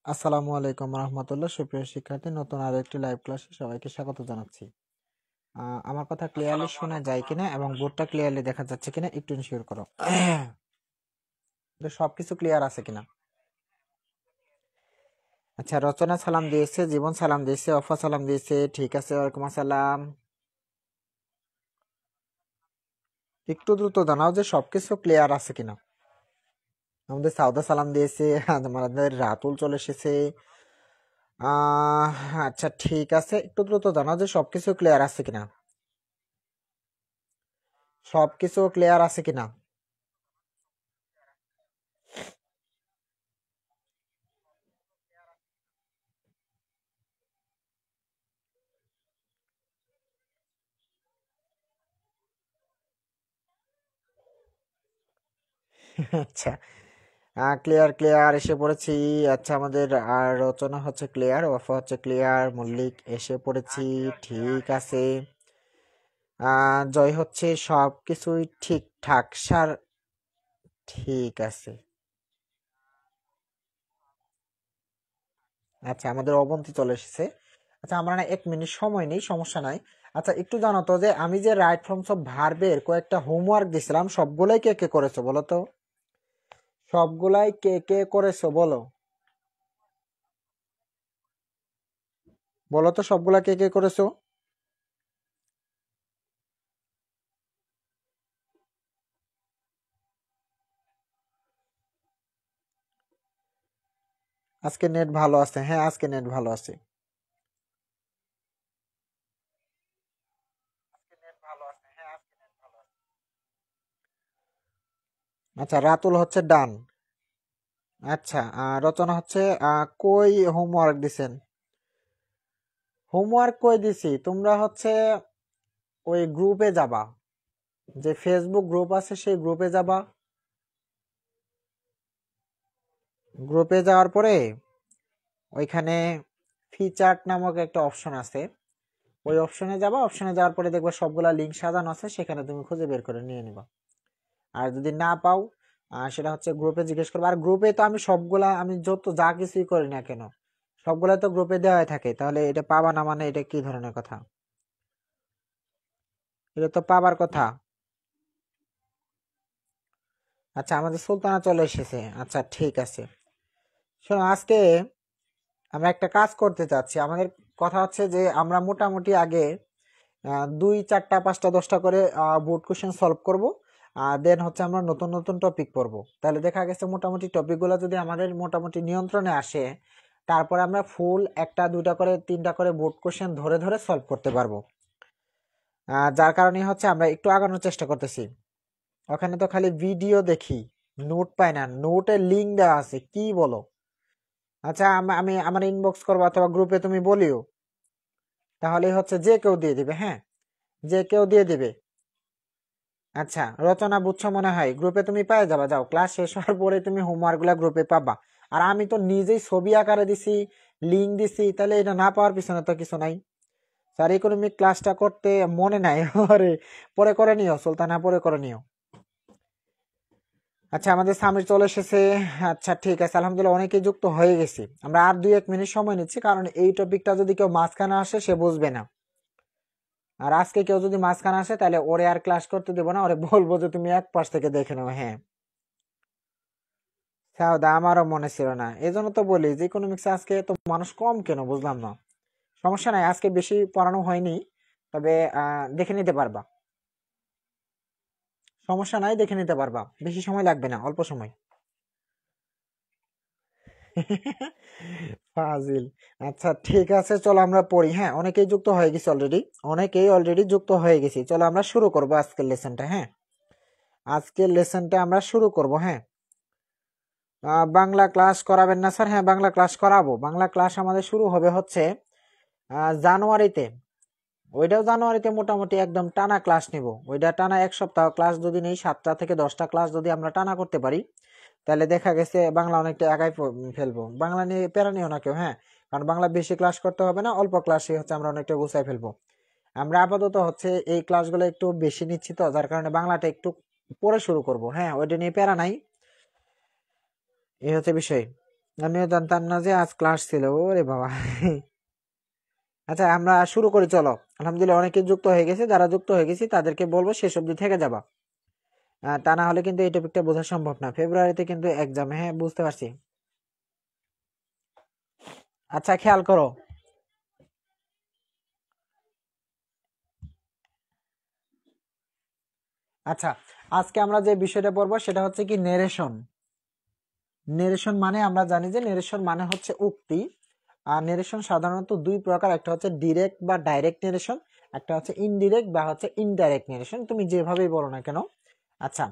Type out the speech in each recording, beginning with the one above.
আসসালামু আলাইকুম রহমতুল্লাহ। সুপ্রিয় শিক্ষার্থী, নতুন আরো একটি লাইভ ক্লাসে সবাইকে স্বাগত জানাচ্ছি। আমার কথা ক্লিয়ারলি শোনা যায় কিনা এবং বোর্ডটা ক্লিয়ারলি দেখা যাচ্ছে কিনা একটু ইনশিওর করো। সবকিছু ক্লিয়ার আছে কিনা? আচ্ছা, রচনা সালাম দিয়েছে, জীবন সালাম দিয়েছে, অফা সালাম দিয়েছে, ঠিক আছে, ওয়ালাইকুম আসসালাম। একটু দ্রুত জানাও যে সবকিছু ক্লিয়ার আছে কিনা। আমাদের সাউদা সালাম দিয়েছে, আমাদের রাতুল চলে এসেছে। আচ্ছা ঠিক আছে, একটু দ্রুত জানাও যে সবকিছু ক্লিয়ার আছে কিনা। সবকিছু ক্লিয়ার আছে কিনা? আচ্ছা, ক্লিয়ার ক্লিয়ার এসে পড়েছি। আচ্ছা, আমাদের রচনা হচ্ছে ক্লিয়ার, ওয়াফা হচ্ছে ক্লিয়ার, মল্লিক এসে পড়েছি, ঠিক আছে। জয় হচ্ছে সব কিছুই ঠিকঠাক স্যার, ঠিক আছে। আচ্ছা, আমাদের অবন্তি চলে এসেছে। আচ্ছা, আমরা না 1 মিনিট সময় নেই, সমস্যা নাই। আচ্ছা, একটু জানো তো যে আমি যে রাইট ফর্মস অফ ভার্বের কয়েকটা হোমওয়ার্ক দিছিলাম, সবগুলাই কে কে করেছো বলো তো? সবগুলাই কে কে করেছো বলো? বলো তো সবগুলা কে কে করেছো? আজকে নেট ভালো আছে, হ্যাঁ আজকে নেট ভালো আছে। আচ্ছা, রাতুল হচ্ছে ডান। আচ্ছা, রচনা হচ্ছে কই হোমওয়ার্ক দিছেন? হোমওয়ার্ক কই দিছি? তোমরা হচ্ছে ওই গ্রুপে যাবা, যে ফেসবুক গ্রুপ আছে সেই গ্রুপে যাবা। গ্রুপে যাওয়ার পরে ওইখানে ফিচার্ট নামক একটা অপশন আছে, ওই অপশনে যাবা। অপশনে যাওয়ার পরে দেখবা সবগুলা লিঙ্ক সাজানো আছে, সেখানে তুমি খুঁজে বের করে নিয়ে নিবা। আর যদি না পাও, সেটা হচ্ছে গ্রুপে জিজ্ঞেস করবো। আর গ্রুপে তো আমি সবগুলা, আমি যত যা কিছুই করি না কেন সবগুলা তো গ্রুপে দেওয়াই থাকে, তাহলে এটা পাবা না মানে এটা কি ধরনের কথা? এটা তো পাবার কথা। আচ্ছা, আমাদের সুলতানা চলে এসেছে। আচ্ছা ঠিক আছে, শোনো, আজকে আমরা একটা কাজ করতে চাচ্ছি। আমাদের কথা হচ্ছে যে আমরা মোটামুটি আগে 2, 4, 5, 10টা করে বোর্ড কোশ্চেন সলভ করব। দেন হচ্ছে আমরা নতুন নতুন টপিক পড়বো। তাহলে দেখা গেছে মোটামুটি টপিকগুলো যদি আমাদের মোটামুটি নিয়ন্ত্রণে আসে, তারপরে আমরা ফুল একটা দুইটা করে তিনটা করে বোর্ড কোশ্চেন ধরে ধরে সলভ করতে পারবো। যার কারণে হচ্ছে আমরা একটু আগানোর চেষ্টা করতেছি। ওখানে তো খালি ভিডিও দেখি, নোট পাই না, নোটের লিঙ্ক দেওয়া আছে, কি বলো? আচ্ছা আমি আমার ইনবক্স করবো অথবা গ্রুপে তুমি বলিও, তাহলে হচ্ছে যে কেউ দিয়ে দিবে। হ্যাঁ, যে কেউ দিয়ে দিবে। আচ্ছা রচনা বুঝছো মনে হয়, গ্রুপে তুমি পেয়ে যাবা। যাও, ক্লাস শেষ হওয়ার পরে তুমি হোমওয়ার্ক গুলা গ্রুপে পাবা। আর আমি তো নিজেই ছবি আকারে দিছি, লিঙ্ক দিছি, তাহলে এটা না পাওয়ার পিছনে তো কিছু নাই। স্যার ইকোনমিক ক্লাসটা করতে মনে নাই, আরে পরে করে নিও সুলতানা, পরে করে নিও। আচ্ছা আমাদের সামনে চলে এসেছে। আচ্ছা ঠিক আছে, আলহামদুলিল্লাহ অনেকেই যুক্ত হয়ে গেছি। আমরা আর 2-1 মিনিট সময় নিচ্ছি, কারণ এই টপিকটা যদি কেউ মাঝখানে আসে সে বুঝবে না। আর আজকে কেউ যদি মাঝখানে আসে তাহলে ওরে আর ক্লাস করতে দেবো না, ওরে বলবো যে তুমি এক পাশ থেকে দেখে নাও। হ্যাঁ সাউদা, আমারও মনে ছিল না, এই জন্য তো বলি যে ইকোনমিক্স আজকে তো মানুষ কম কেন, বুঝলাম না। সমস্যা নাই, আজকে বেশি পড়ানো হয়নি, তবে দেখে নিতে পারবা। সমস্যা নাই, দেখে নিতে পারবা, বেশি সময় লাগবে না, অল্প সময়। ফাজিল। আচ্ছা ঠিক আছে, চলো আমরা পড়ি। হ্যাঁ অনেকেই যুক্ত হয়ে গেছে অলরেডি, অনেকেই অলরেডি যুক্ত হয়ে গেছি। চলো আমরা শুরু করব আজকের লেসনটা। হ্যাঁ আজকের লেসনটা আমরা শুরু করব। হ্যাঁ বাংলা ক্লাস করাবেন না স্যার? হ্যাঁ বাংলা ক্লাস করাবো। বাংলা ক্লাস আমাদের শুরু হবে হচ্ছে জানুয়ারিতে। ওইটাও জানুয়ারিতে মোটামুটি একদম টানা ক্লাস নিব। ওইটা টানা 1 সপ্তাহ ক্লাস যদি নেই, 7টা থেকে 10টা ক্লাস যদি আমরা টানা করতে পারি, তাহলে দেখা গেছে বাংলা অনেকটা আগাই ফেলবো। বাংলা নিয়ে প্যারা নিও না কেউ। হ্যাঁ কারণ বাংলা বেশি ক্লাস করতে হবে না, অল্প ক্লাসে হচ্ছে আমরা অনেকটা গুছাই ফেলবো। আমরা আপাতত হচ্ছে এই ক্লাসগুলো একটু বেশি নিচ্ছি, তো যার কারণে বাংলাটা একটু পরে শুরু করব। হ্যাঁ ওইটা নিয়ে প্যারা নাই, এই হচ্ছে বিষয়। আমিও জানতাম না যে আজ ক্লাস ছিল, ওরে বাবা। আচ্ছা আমরা শুরু করি, চলো। আলহামদুলিল্লাহ অনেকে যুক্ত হয়ে গেছে, যারা যুক্ত হয়ে গেছে তাদেরকে বলবো শেষ অবধি থেকে যাবা। তা না হলে কিন্তু এই টপিকটা বোঝা সম্ভব না। ফেব্রুয়ারিতে কিন্তু এক্সাম। হ্যাঁ বুঝতে পারছি। আচ্ছা খেয়াল করো, আচ্ছা আজকে আমরা যে বিষয়টা পড়বো সেটা হচ্ছে কি নেরেশন। নেরেশন মানে আমরা জানি যে নেরেশন মানে হচ্ছে উক্তি। আর নেরেশন সাধারণত দুই প্রকার, একটা হচ্ছে ডিরেক্ট বা ডাইরেক্ট নেরেশন, একটা হচ্ছে ইনডিরেক্ট বা হচ্ছে ইনডাইরেক্ট নেরেশন, তুমি যেভাবেই বলো না কেন। আচ্ছা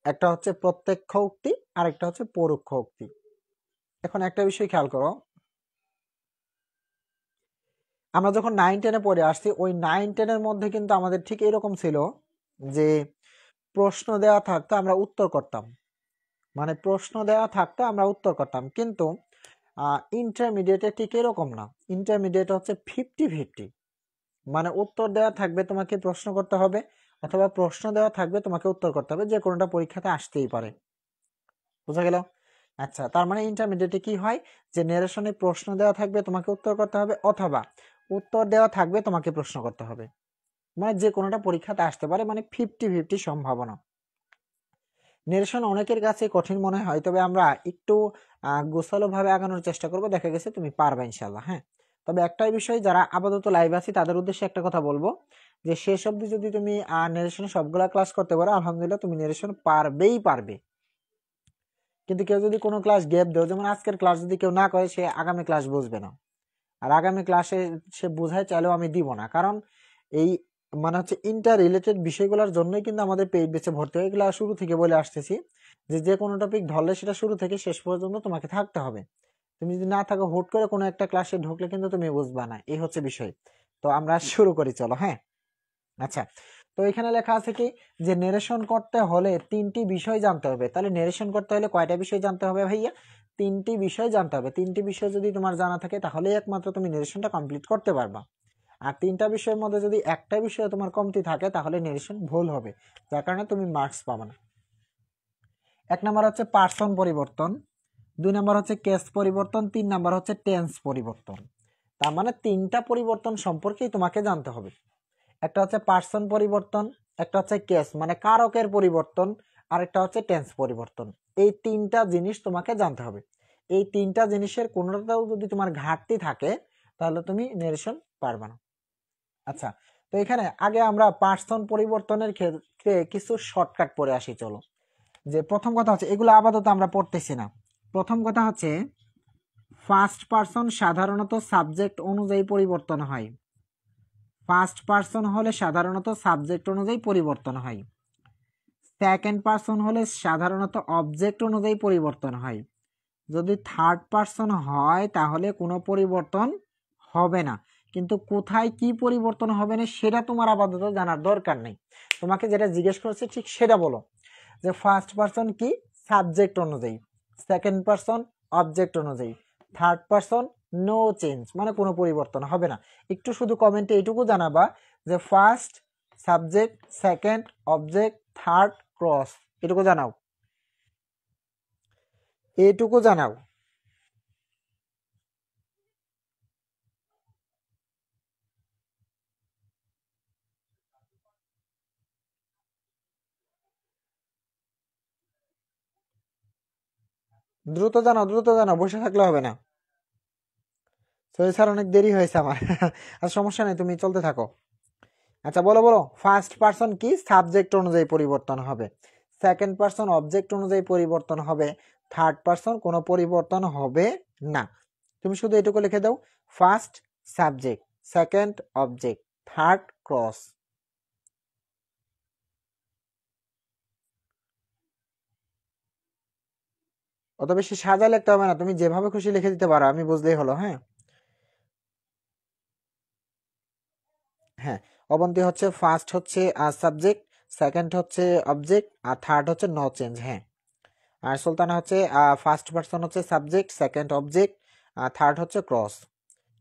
একটা হচ্ছে প্রত্যক্ষ উক্তি আর একটা হচ্ছে পরোক্ষ উক্তি। এখন একটা বিষয় খেয়াল করো, আমরা যখন 9-10-এ পড়ে আসছি, ওই 9-10-এর মধ্যে কিন্তু আমাদের ঠিক এরকম ছিল যে প্রশ্ন দেওয়া থাকতো আমরা উত্তর করতাম, মানে প্রশ্ন দেওয়া থাকতো আমরা উত্তর করতাম। কিন্তু ইন্টারমিডিয়েটে ঠিক এরকম না। ইন্টারমিডিয়েট হচ্ছে 50-50, মানে উত্তর দেওয়া থাকবে তোমাকে প্রশ্ন করতে হবে, অথবা প্রশ্ন দেওয়া থাকবে তোমাকে উত্তর করতে হবে, যে কোনোটা পরীক্ষাতে আসতেই পারে। বুঝা গেল? আচ্ছা তার মানে ইন্টারমিডিয়েটে কি হয়, যে নেরেশনে প্রশ্ন দেওয়া থাকবে তোমাকে উত্তর করতে হবে, অথবা উত্তর দেওয়া থাকবে তোমাকে প্রশ্ন করতে হবে, মানে যে কোনোটা পরীক্ষাতে আসতে পারে, মানে 50-50 সম্ভাবনা। নেরেশন অনেকের কাছে কঠিন মনে হয়, তবে আমরা একটু গোছালো ভাবে আগানোর চেষ্টা করব, দেখা গেছে তুমি পারবে ইনশাল্লাহ। হ্যাঁ তবে একটাই বিষয়, যারা আপাতত লাইভ আছি তাদের উদ্দেশ্যে একটা কথা বলবো, যে শেষ অবধি যদি তুমি নেরেশনে সবগুলা ক্লাস করতে পারো, আলহামদুলিল্লাহ তুমি নেরেশন পারবেই পারবে। কিন্তু কেউ যদি কোনো ক্লাস গ্যাপ দেও, যেমন আজকের ক্লাস যদি কেউ না করে, সে আগামী ক্লাস বুঝবে না। আর আগামী ক্লাসে সে বোঝায় চাইলেও আমি দিব না, কারণ এই মানে হচ্ছে ইন্টার রিলেটেড বিষয়গুলোর জন্যই কিন্তু আমাদের পেইড বেচে ভর্তি হয়। এগুলো শুরু থেকে বলে আসতেছি, যে যে কোনো টপিক ধরলে সেটা শুরু থেকে শেষ পর্যন্ত তোমাকে থাকতে হবে। তুমি যদি না থাকো, হুট করে কোনো একটা ক্লাসে ঢুকলে কিন্তু তুমি বুঝবা না, এই হচ্ছে বিষয়। তো আমরা শুরু করি, চলো। হ্যাঁ আচ্ছা, তো এখানে লেখা আছে কি, যে নেরেশন করতে হলে 3টি বিষয় জানতে হবে। তাহলে নেরেশন করতে হলে কয়টা বিষয় জানতে হবে ভাইয়া? 3টি বিষয় জানতে হবে। 3টি বিষয় যদি তোমার জানা থাকে, তাহলে একমাত্র তুমি নেরেশনটা কমপ্লিট করতে পারবা। আর 3টা বিষয়ের মধ্যে যদি একটা বিষয় তোমার কমতি থাকে, তাহলে নেরেশন ভুল হবে, যার কারণে তুমি মার্কস পাবে না। 1 নাম্বার হচ্ছে পার্সন পরিবর্তন, 2 নাম্বার হচ্ছে কেস পরিবর্তন, 3 নাম্বার হচ্ছে টেন্স পরিবর্তন। তার মানে 3টা পরিবর্তন সম্পর্কেই তোমাকে জানতে হবে। একটা হচ্ছে পার্সন পরিবর্তন, একটা হচ্ছে কেস মানে কারকের পরিবর্তন, আর একটা হচ্ছে টেন্স পরিবর্তন। এই 3টা জিনিস তোমাকে জানতে হবে। এই 3টা জিনিসের কোনোটাও যদি তোমার ঘাটতি থাকে, তাহলে তুমি নেরেশন পারবে না। আচ্ছা, তো এখানে আগে আমরা পার্সন পরিবর্তনের ক্ষেত্রে কিছু শর্টকাট পড়ে আসি, চলো। যে প্রথম কথা হচ্ছে, এগুলো আপাতত আমরা পড়তেছি না। প্রথম কথা হচ্ছে ফার্স্ট পারসন সাধারণত সাবজেক্ট অনুযায়ী পরিবর্তন হয়। ফার্স্ট পারসন হলে সাধারণত সাবজেক্ট অনুযায়ী পরিবর্তন হয়। সেকেন্ড পারসন হলে সাধারণত অবজেক্ট অনুযায়ী পরিবর্তন হয়। যদি থার্ড পারসন হয় তাহলে কোনো পরিবর্তন হবে না। কিন্তু কোথায় কি পরিবর্তন হবে না সেটা তোমার আপাতত জানার দরকার নেই। তোমাকে যেটা জিজ্ঞেস করেছে ঠিক সেটা বলো, যে ফার্স্ট পারসন কি সাবজেক্ট অনুযায়ী, সেকেন্ড পারসন অবজেক্ট অনুযায়ী, থার্ড পারসন নো চেঞ্জ মানে কোনো পরিবর্তন হবে না। একটু শুধু কমেন্টে এইটুকু জানাবা যে first subject, second object, third cross, এটুকু জানাও, এইটুকু জানাও। দ্রুত জানাও, দ্রুত জানাও, বসে থাকলে হবে না। সরি স্যার অনেক দেরি হয়েছে আমার। আর সমস্যা নেই, তুমি চলতে থাকো। আচ্ছা বলো বলো, ফার্স্ট পারসন কি সাবজেক্ট অনুযায়ী পরিবর্তন হবে, সেকেন্ড পারসন অবজেক্ট অনুযায়ী পরিবর্তন হবে, থার্ড পারসন কোনো পরিবর্তন হবে না। তুমি শুধু এটুকু লিখে দাও, first subject, second object, third cross. অত বেশি সাজা লিখতে হবে না, তুমি যেভাবে খুশি লিখে দিতে পারো, আমি বুঝলেই হলো। হ্যাঁ হ্যাঁ, অবন্তী হচ্ছে ফার্স্ট হচ্ছে সাবজেক্ট, সেকেন্ড হচ্ছে অবজেক্ট, আর থার্ড হচ্ছে নো চেঞ্জ। হ্যাঁ, আর সুলতানা হচ্ছে ফার্স্ট পারসন হচ্ছে সাবজেক্ট, সেকেন্ড অবজেক্ট, আর থার্ড হচ্ছে ক্রস।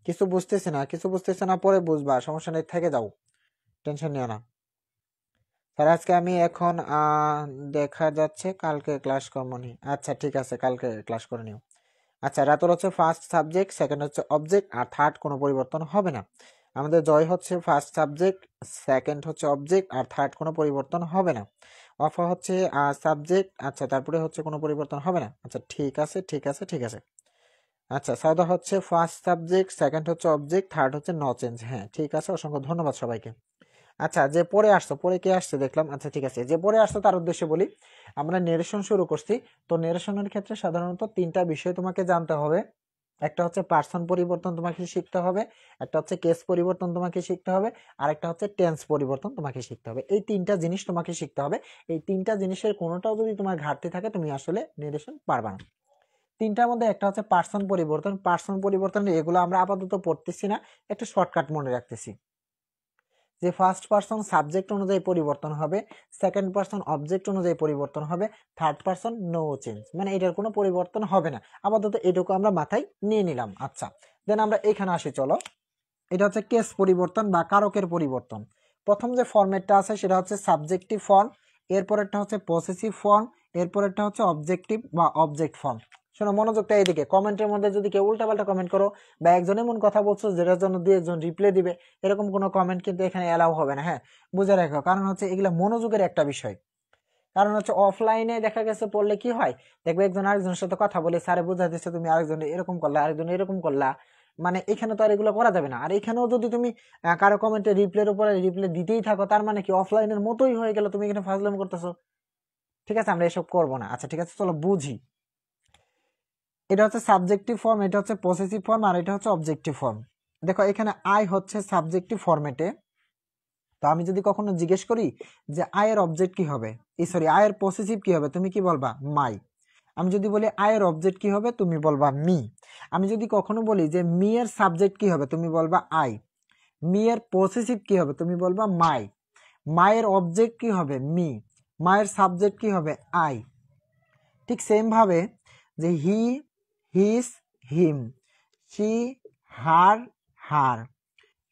কিছু বুঝতেছে না, কিছু বুঝতেছে না, পরে বুঝবা, সমস্যা নেই, থেকে যাও, টেনশন নিও না। স্যার আজকে আমি এখন দেখা যাচ্ছে কালকে ক্লাস করবো নি। আচ্ছা ঠিক আছে, কালকে ক্লাস করে নিও। আচ্ছা, রাতুল হচ্ছে ফার্স্ট সাবজেক্ট, সেকেন্ড হচ্ছে অবজেক্ট, আর থার্ড কোনো পরিবর্তন হবে না। আমাদের জয় হচ্ছে ফার্স্ট সাবজেক্ট, সেকেন্ড হচ্ছে অবজেক্ট, আর থার্ড কোনো পরিবর্তন হবে না। অফা হচ্ছে সাবজেক্ট, আচ্ছা তারপরে হচ্ছে কোনো পরিবর্তন হবে না। আচ্ছা ঠিক আছে ঠিক আছে ঠিক আছে। আচ্ছা, সাউদা হচ্ছে ফার্স্ট সাবজেক্ট, সেকেন্ড হচ্ছে অবজেক্ট, থার্ড হচ্ছে নো চেঞ্জ। হ্যাঁ ঠিক আছে, অসংখ্য ধন্যবাদ সবাইকে। আচ্ছা, যে পরে আসছো, পরে কে আসছে দেখলাম। আচ্ছা ঠিক আছে, যে পরে আসছো তার উদ্দেশ্যে বলি, আমরা নেরেশন শুরু করছি। তো নেরেশনের ক্ষেত্রে সাধারণত তিনটা বিষয় তোমাকে জানতে হবে। একটা হচ্ছে পার্সন পরিবর্তন তোমাকে শিখতে হবে, একটা হচ্ছে কেস পরিবর্তন তোমাকে শিখতে হবে, আর একটা হচ্ছে টেন্স পরিবর্তন তোমাকে শিখতে হবে। এই তিনটা জিনিস তোমাকে শিখতে হবে। এই তিনটা জিনিসের কোনোটাও যদি তোমার ঘাটতি থাকে তুমি আসলে নেরেশন পারবা না। তিনটার মধ্যে একটা হচ্ছে পার্সন পরিবর্তন। পার্সন পরিবর্তন এগুলো আমরা আপাতত পড়তেছি না, একটা শর্টকাট মনে রাখতেছি, যে ফার্স্ট পারসন সাবজেক্ট অনুযায়ী পরিবর্তন হবে, সেকেন্ড পারসন অবজেক্ট অনুযায়ী পরিবর্তন হবে, থার্ড পারসন নো চেঞ্জ মানে এটার কোনো পরিবর্তন হবে না। আপাতত এটুকু আমরা মাথায় নিয়ে নিলাম। আচ্ছা, দেন আমরা এখানে আসি, চলো। এটা হচ্ছে কেস পরিবর্তন বা কারকের পরিবর্তন। প্রথম যে ফরম্যাটটা আছে সেটা হচ্ছে সাবজেক্টিভ ফর্ম, এরপরেরটা হচ্ছে পসেসিভ ফর্ম, এরপরেরটা হচ্ছে অবজেক্টিভ বা অবজেক্ট ফর্ম। শোনো, মনোযোগটা এইদিকে। কমেন্টের মধ্যে যদি কেউ উল্টাপাল্টা কমেন্ট করো বা একজন এমন কথা বলছো যেটার জন্য দুই একজন রিপ্লাই দিবে, এরকম কোনো কমেন্ট কিন্তু এখানে এলাও হবে না। হ্যাঁ, বুঝে রাখো, কারণ হচ্ছে এগুলা মনোযোগের একটা বিষয়। কারণ হচ্ছে অফলাইনে দেখা গেছে পড়লে কি হয়, দেখবে একজন আরেকজনের সাথে কথা বলে স্যারে বোঝা দিচ্ছে, তুমি আরেকজন এরকম করলা, আরেকজন এরকম করলা, মানে এখানে তো আর এগুলো করা যাবে না। আর এখানেও যদি তুমি কারো কমেন্টে রিপ্লাইয়ের উপরে রিপ্লাই দিতেই থাকো, তার মানে কি অফলাইনের মতোই হয়ে গেল, তুমি এখানে ফাজলামি করতেছো। ঠিক আছে, আমরা এসব করবো না। আচ্ছা ঠিক আছে, চলো বুঝি। এটা হচ্ছে সাবজেক্টিভ ফর্ম, এটা হচ্ছে পসেসিভ ফর্ম, আর এটা হচ্ছে অবজেক্টিভ ফর্ম। দেখো এখানে আই হচ্ছে সাবজেক্টিভ ফর্মেটে। তো আমি যদি কখনো জিজ্ঞেস করি যে আয়ের অবজেক্ট কি হবে, সরি আয়ের পসেসিভ কি হবে, তুমি কি বলবা? মাই। আমি যদি বলি আয়ের অবজেক্ট কি হবে, তুমি বলবা মি। আমি যদি কখনো বলি যে মি এর সাবজেক্ট কি হবে, তুমি বলবা আই। মি এর পসেসিভ কি হবে, তুমি বলবা মাই। মায়ের অবজেক্ট কি হবে, মি। মায়ের সাবজেক্ট কি হবে, আই। ঠিক সেম ভাবে যে he, his, him, she, her, her,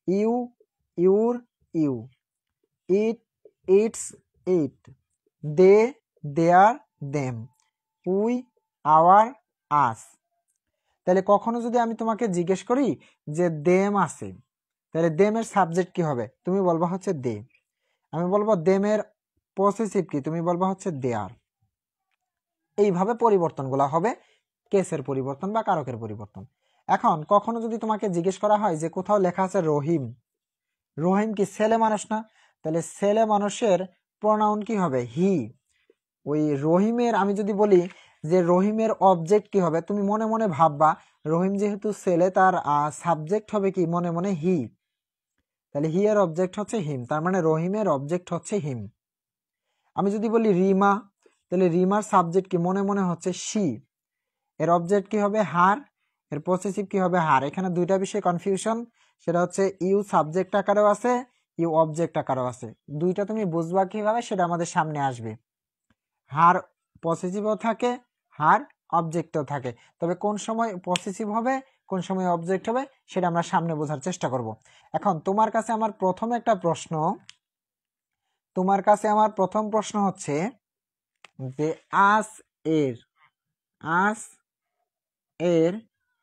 you, your, you, it, its, it, they, their, them, we, our, us. তাহলে কখনো যদি আমি তোমাকে জিজ্ঞেস করি যে দেম আছে, তাহলে দেমের সাবজেক্ট কি হবে, তুমি বলবা হচ্ছে দে। আমি বলবো দেমের পসেসিভ কি, তুমি বলবা হচ্ছে দেয়ার। এইভাবে পরিবর্তনগুলো হবে, কেসের পরিবর্তন বা কারকের পরিবর্তন। এখন কখনো যদি তোমাকে জিজ্ঞেস করা হয় যে কোথাও লেখা আছে রহিম, রহিম কি ছেলে মানুষ না, তাহলে ছেলে মানুষের প্রোনাউন কি হবে, হি। ওই রহিমের আমি যদি বলি যে রহিমের অবজেক্ট কি হবে, তুমি মনে মনে ভাববা রহিম যেহেতু ছেলে তার সাবজেক্ট হবে কি, মনে মনে হি, তাহলে হি এর অবজেক্ট হচ্ছে হিম, তার মানে রহিমের অবজেক্ট হচ্ছে হিম। আমি যদি বলি রিমা, তাহলে রিমার সাবজেক্ট কি, মনে মনে হচ্ছে শি, এর অবজেক্ট কি হবে হার, এর পসেসিভ কি হবে হার। এখানে দুইটা বিষয় কনফিউশন, সেটা হচ্ছে ইউ সাবজেক্ট আকারেও আছে, ইউ অবজেক্ট আকারেও আছে। দুইটা তুমি বুঝবা কিভাবে সেটা আমাদের সামনে আসবে। হার পসেসিভও থাকে, হার অবজেক্টও থাকে, তবে কোন সময় পসেসিভ হবে কোন সময় অবজেক্ট হবে সেটা আমরা সামনে বোঝার চেষ্টা করব। এখন তোমার কাছে আমার প্রথম একটা প্রশ্ন, তোমার কাছে আমার প্রথম প্রশ্ন হচ্ছে যে আস এর, আস এর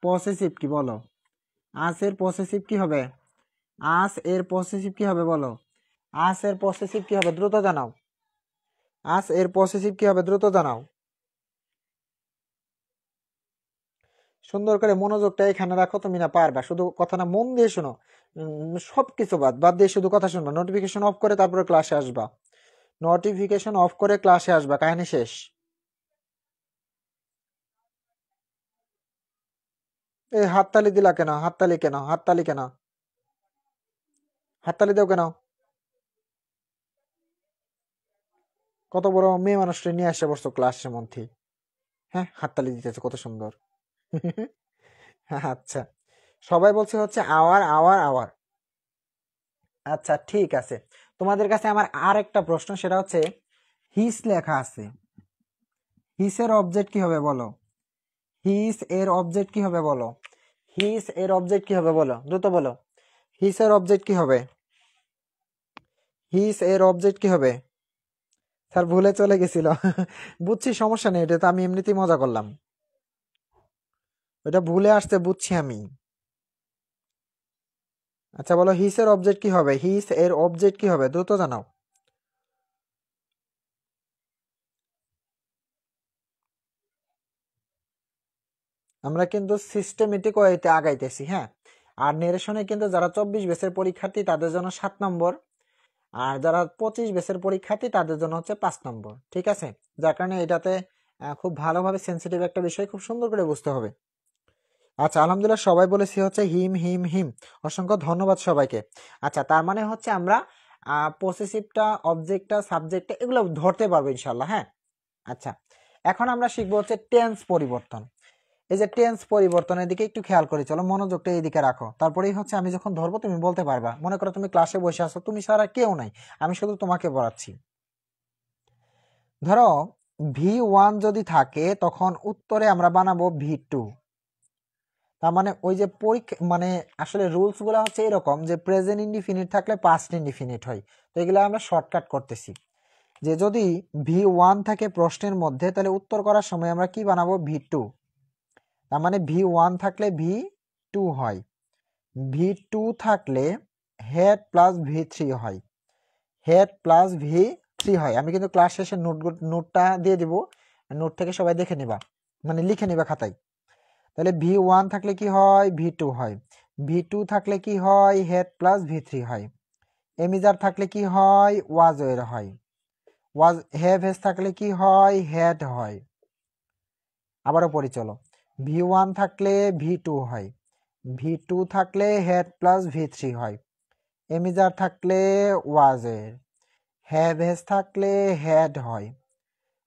পসেসিভ কি বলো, আস এর পসেসিভ কি হবে, আস এর পসেসিভ কি হবে বলো, আস এর পসেসিভ কি হবে দ্রুত জানাও, আস এর পসেসিভ কি হবে দ্রুত জানাও। সুন্দর করে মনোযোগটা এখানে রাখো, তুমি না পারবা, শুধু কথা না মন দিয়ে শোনো, সবকিছু বাদ বাদ দিয়ে শুধু কথা শুনবা, নোটিফিকেশন অফ করে তারপরে ক্লাসে আসবা, নোটিফিকেশন অফ করে ক্লাসে আসবা, কাহিনী শেষ। এই হাততালি দিলা কেন, হাততালি কেন, হাততালি কেন, হাততালি দাও কেন, কত বড় মেয়ে মানুষটা নিয়ে আসে বসতো ক্লাসের মধ্যে, হ্যাঁ হাততালি দিতেছে কত সুন্দর। আচ্ছা, সবাই বলছে হচ্ছে আওয়ার আওয়ার আওয়ার। আচ্ছা ঠিক আছে, তোমাদের কাছে আমার আর একটা প্রশ্ন, সেটা হচ্ছে হিস লেখা আছে, হিসের অবজেক্ট কি হবে বলো, হিস এর অবজেক্ট কি হবে বলো, হিস এর অবজেক্ট কি হবে বলো, দ্রুত বলো, হিস এর অবজেক্ট কি হবে, হিস এর অবজেক্ট কি হবে। স্যার ভুলে চলে গেছিল। বুঝছি, সমস্যা নেই, এটা তো আমি এমনিতেই মজা করলাম, ওটা ভুলে আসতে বুঝছি আমি। আচ্ছা বলো হিস এর অবজেক্ট কি হবে, হিস এর অবজেক্ট কি হবে দ্রুত জানাও। আমরা কিন্তু সিস্টেমেটিক ওয়েতে আগাইতেছি, হ্যাঁ। আর নেরেশনে কিন্তু যারা 24 বেসের পরীক্ষার্থী তাদের জন্য 7 নম্বর, আর যারা 25 বেসের পরীক্ষার্থী তাদের জন্য হচ্ছে 5 নম্বর, ঠিক আছে। যার কারণে এটাতে খুব ভালোভাবে সেন্সিটিভ একটা বিষয়, খুব সুন্দর করে বুঝতে হবে। আচ্ছা আলহামদুলিল্লাহ, সবাই বলেছি হচ্ছে হিম হিম হিম, অসংখ্য ধন্যবাদ সবাইকে। আচ্ছা তার মানে হচ্ছে আমরা পসেসিভটা, অবজেক্টটা, সাবজেক্টটা এগুলো ধরতে পারবো ইনশাল্লাহ, হ্যাঁ। আচ্ছা, এখন আমরা শিখবো হচ্ছে টেন্স পরিবর্তন। এই যে টেন্স পরিবর্তনের দিকে একটু খেয়াল করে চলো, মনোযোগটা এইদিকে রাখো, তারপরেই হচ্ছে আমি যখন ধরবো তুমি বলতে পারবা। মনে করো তুমি ক্লাসে বসে আছো, তুমি ছাড়া কেউ নাই, আমি শুধু তোমাকে পড়াচ্ছি। ধরো V1 যদি থাকে তখন উত্তরে আমরা বানাবো V2। তার মানে ওই যে পরীক্ষা মানে আসলে রুলস গুলা হচ্ছে এরকম যে প্রেজেন্ট ইনডিফিনিট থাকলে পাস্ট ইনডিফিনিট হয়। তো এগুলো আমরা শর্টকাট করতেছি, যে যদি V1 থাকে প্রশ্নের মধ্যে তাহলে উত্তর করার সময় আমরা কি বানাবো V2। তার মানে V1 থাকলে V2 হয়, V2 থাকলে হেড প্লাস V3 হয়, হেড প্লাস V3 হয়। আমি কিন্তু ক্লাস শেষে নোটটা দিয়ে দিব, নোট থেকে সবাই দেখে নিবা, মানে লিখে নিবা খাতায়। তাহলে V1 থাকলে কি হয় V2 হয়, V2 থাকলে কি হয় হেড প্লাস V3 হয়, এমিজার থাকলে কি হয় ওয়াজ এর হয়, ওয়াজ হ্যাভ হেজ থাকলে কি হয় হেড হয়। আবারও পড়ি চলো, V1 থাকলে V2 হয়, V2 থাকলে হেড প্লাস V3 হয়, এমিজার থাকলে ওয়াজ এর, হ্যাভ হেজ থাকলে হেড হয়,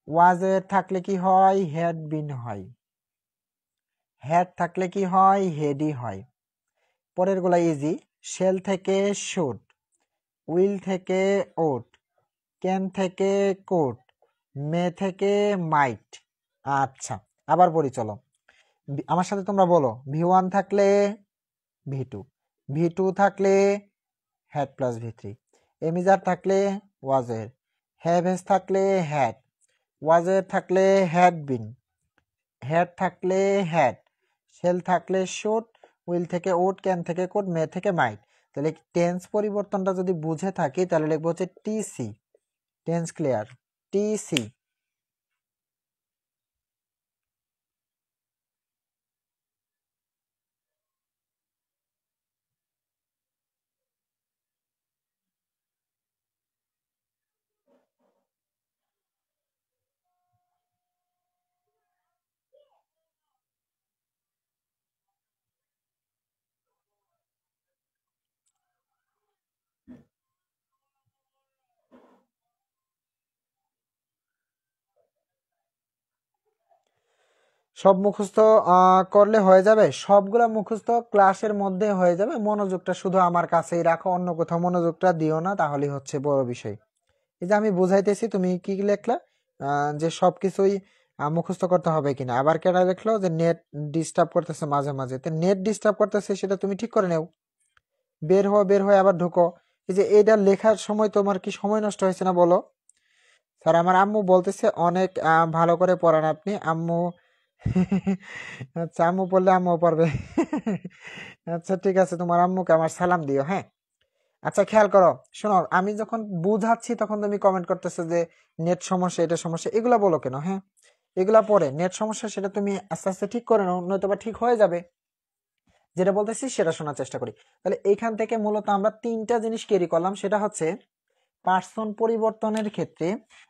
ওয়াজ এর থাকলে কি হয় হেড বিন হয়, হেড থাকলে কি হয় হেডই হয়। পরের গুলা ইজি, শেল থেকে শুট, উইল থেকে ওট, ক্যান থেকে কোট, মে থেকে মাইট। আচ্ছা আবার পড়ি চলো, আমার সাথে তোমরা বলো, V1 থাকলে V2, V2 থাকলে হ্যাড প্লাস V3, এমিজার থাকলে ওয়াজের, হ্যাভ হেজ থাকলে হ্যাড, ওয়াজের থাকলে হ্যাড বিন, হেড থাকলে হ্যাড, শেল থাকলে শুট, উইল থেকে ওট, ক্যান থেকে কোট, মে থেকে মাইট। তাহলে টেন্স পরিবর্তনটা যদি বুঝে থাকি তাহলে লিখবো হচ্ছে TC, টেন্স ক্লিয়ার, TC। সব মুখস্থ করলে হয়ে যাবে? সবগুলা মুখস্থ ক্লাসের মধ্যে হয়ে যাবে, মনোযোগটা শুধু আমার কাছেই রাখো, অন্য কোথাও মনোযোগটা দিও না, তাহলেই হচ্ছে বড় বিষয়। এই যে আমি বুঝাইতেছি, তুমি কি লেখলা যে সবকিছুই মুখস্থ করতে হবে কিনা। আবার কেটা লিখলো যে নেট ডিস্টার্ব করতেছে মাঝে মাঝে, তো নেট ডিস্টার্ব করতেছে সেটা তুমি ঠিক করে নেও, বের হয়ে আবার ঢুকো। এই যে এটা লেখার সময় তোমার কি সময় নষ্ট হয়েছে না বলো? স্যার আমার আম্মু বলতেছে অনেক ভালো করে পড়ান আপনি আম্মু। আচ্ছা, আম্মু পড়লে আম্মু পারবে। আচ্ছা ঠিক আছে, তোমার আম্মুকে আমার সালাম দিও, হ্যাঁ। আচ্ছা খেয়াল করো, শোনো, আমি যখন বুঝাচ্ছি তখন তুমি কমেন্ট করতেছো যে নেট সমস্যা, এটা সমস্যা, এগুলা বলো কেন? হ্যাঁ, এগুলা পরে নেট সমস্যা সেটা তুমি আস্তে আস্তে ঠিক করে নাও, নয়তো বা ঠিক হয়ে যাবে। যেটা বলতেছি সেটা শোনার চেষ্টা করি। তাহলে এইখান থেকে মূলত আমরা তিনটা জিনিস ক্যারি করলাম, সেটা হচ্ছে পার্সন পরিবর্তনের ক্ষেত্রে